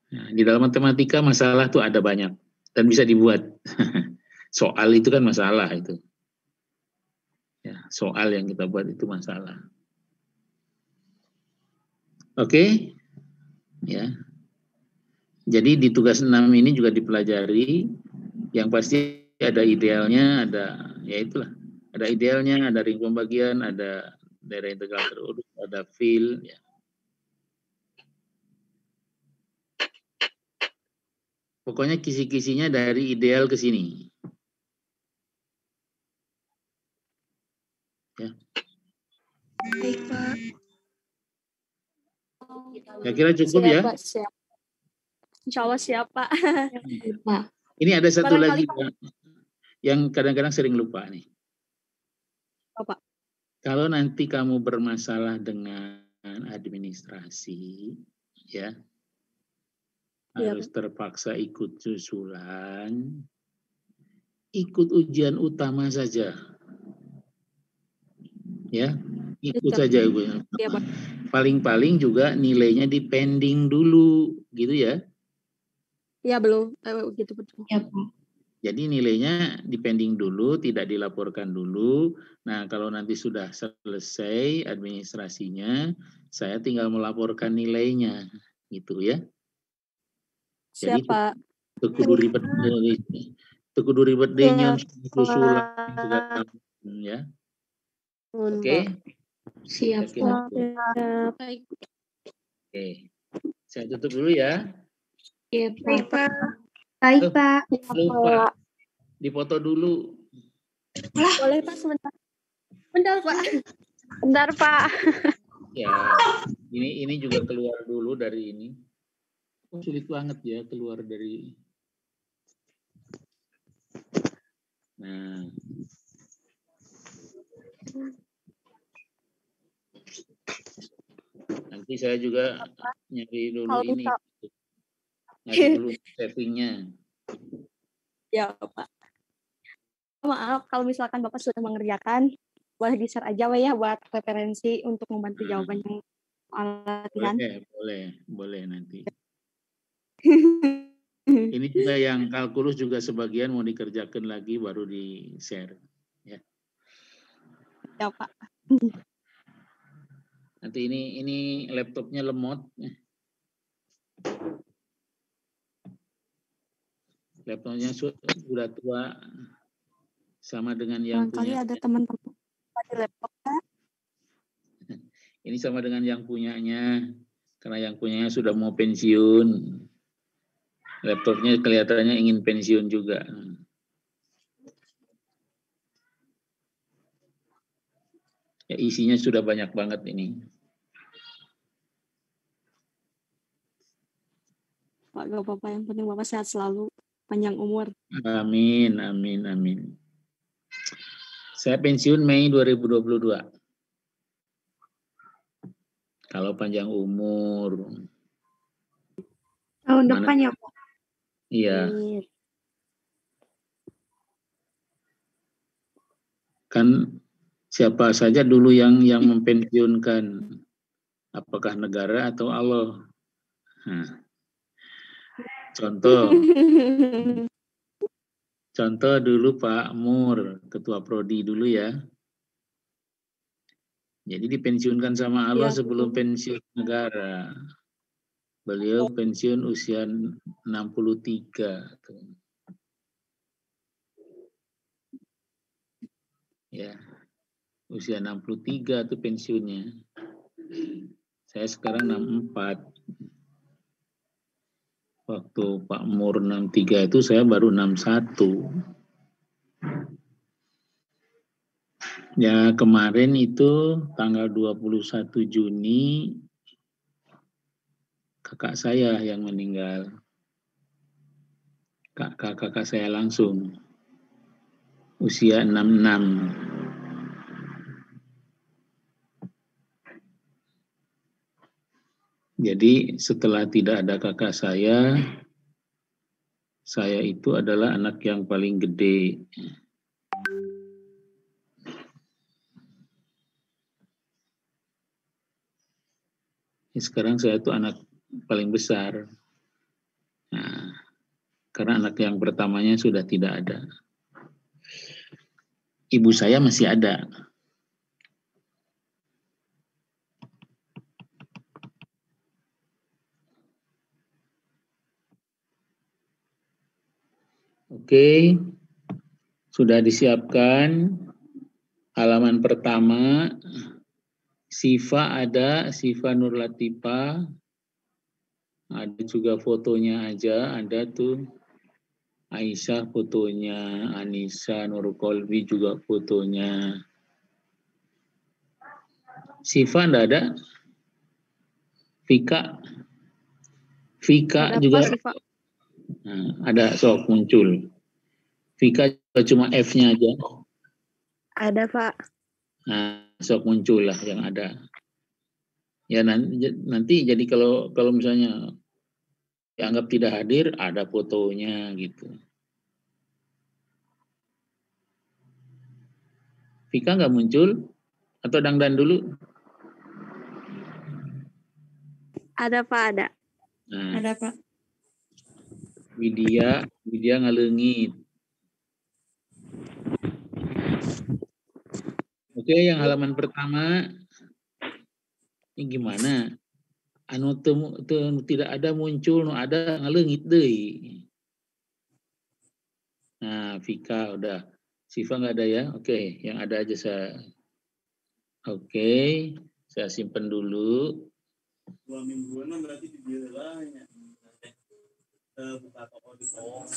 Nah, di dalam matematika masalah tuh ada banyak dan bisa dibuat. Soal itu kan masalah itu. Ya, soal yang kita buat itu masalah. Oke? Ya. Jadi di tugas 6 ini juga dipelajari, yang pasti ada idealnya, ya itulah. Ada idealnya, ada ring pembagian, ada daerah integral terurut, ada field. Ya. Pokoknya kisi-kisinya dari ideal ke sini. Ya. Baik, Pak. Ya kira cukup Siap, ya? Pak, siap. Insya Allah siap, Pak. Pak. Ini ada satu Barangkali, lagi Pak, yang kadang-kadang sering lupa nih. Pak. Kalau nanti kamu bermasalah dengan administrasi, ya, harus terpaksa ikut susulan, ikut ujian utama saja. Ya, ikut saja Ibu. Ya, Pak. Paling-paling juga nilainya dipending dulu, gitu ya. Ya, belum. Gitu, betul. Ya, Pak. Jadi nilainya dipending dulu, tidak dilaporkan dulu. Nah, kalau nanti sudah selesai administrasinya, saya tinggal melaporkan nilainya, gitu ya. Jadi Siapa? kudu ribet deh nyun susulan segala ya. Oke. Siap, Pak. Baik. Oke. Saya tutup dulu ya. Iya, Baik, Pak. Pak. Baik, Pak. Lupa. Dipoto dulu. Boleh, Pak, sebentar. Bentar, Pak. Bentar, Pak. Ya, ini juga keluar dulu dari ini. Oh, sulit banget ya keluar dari. Nah. Nanti saya juga nyari dulu ini. Nyari dulu settingnya. Ya, Pak. Maaf, kalau misalkan Bapak sudah mengerjakan, boleh di-share aja ya buat referensi untuk membantu jawaban yang latihan. Boleh nanti. Ini juga yang kalkulus juga sebagian mau dikerjakan lagi baru di-share. Ya. Ya, Pak. Nanti ini laptopnya lemot. Laptopnya sudah tua sama dengan yang Barangkali punya. ada teman-teman di laptopnya. Ini sama dengan yang punyanya, karena yang punyanya sudah mau pensiun. Laptopnya kelihatannya ingin pensiun juga. Ya, isinya sudah banyak banget ini. Pak, gak apa-apa, yang penting Bapak sehat selalu. panjang umur. Amin, amin, amin. Saya pensiun Mei 2022. Kalau panjang umur. Tahun Mana? depan ya, Pak. Iya. Kan siapa saja dulu yang mempensiunkan? Apakah negara atau Allah? Nah, contoh dulu Pak Mur, Ketua Prodi dulu ya. Jadi dipensiunkan sama Allah Iya, sebelum pensiun negara. Beliau pensiun usia 63. Ya, usia 63 tuh pensiunnya. Saya sekarang 64. Waktu Pak Mur 63 itu saya baru 61. Ya, kemarin itu tanggal 21 Juni kakak saya yang meninggal. Kakak saya langsung. Usia 66. Jadi setelah tidak ada kakak saya itu adalah anak yang paling gede. Sekarang saya itu anak paling besar. Nah, karena anak yang pertamanya sudah tidak ada. Ibu saya masih ada. Oke, sudah disiapkan halaman pertama. Sifa ada, Sifa Nur Latifa. Ada juga fotonya aja, ada tuh. Aisyah fotonya, Anissa, Nur Kolbi juga fotonya. Sifa enggak ada? Vika Ada juga. apa, Siva? Nah, ada sok muncul. Vika cuma F-nya aja. Ada, Pak. Nah, sok muncul lah yang ada. Ya nanti jadi kalau misalnya dianggap tidak hadir, ada fotonya gitu. Vika nggak muncul? Atau Dangdan dulu? Ada, Pak, ada. Nah, Ada, Pak. Widya ngalengit. Oke, yang halaman pertama ini gimana? Anu tidak ada muncul, nu ada ngalengit deui. Nah, Vika udah. Siva nggak ada ya? Oke, yang ada aja saya. Oke, saya simpen dulu. 2 mingguan berarti di dia lah ya. Buka toko di bawah.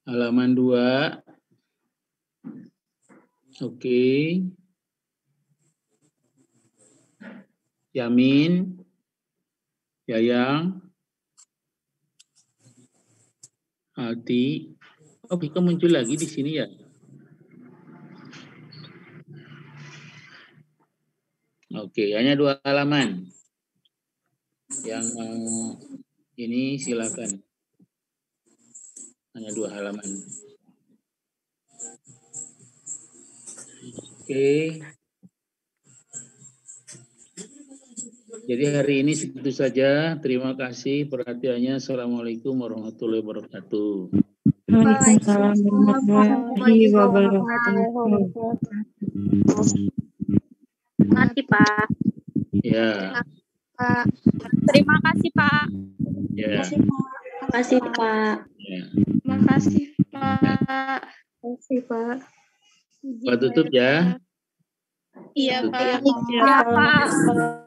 Halaman 2. Oke. Yamin. Yayang. Alti. Oh, Vika muncul lagi di sini ya? Oke, hanya 2 halaman. Yang ini silakan. Hanya 2 halaman. Oke. Jadi hari ini segitu saja. Terima kasih perhatiannya. Assalamualaikum warahmatullahi wabarakatuh. Waalaikumsalam warahmatullahi wabarakatuh. Terima kasih, Pak. Ya. Pak. Terima kasih, Pak. Ya. Terima kasih, Pak. Ya. Terima kasih, Pak. kasih, Pak. Pak tutup ya. Iya, Tutup. Pak. Ya, Pak.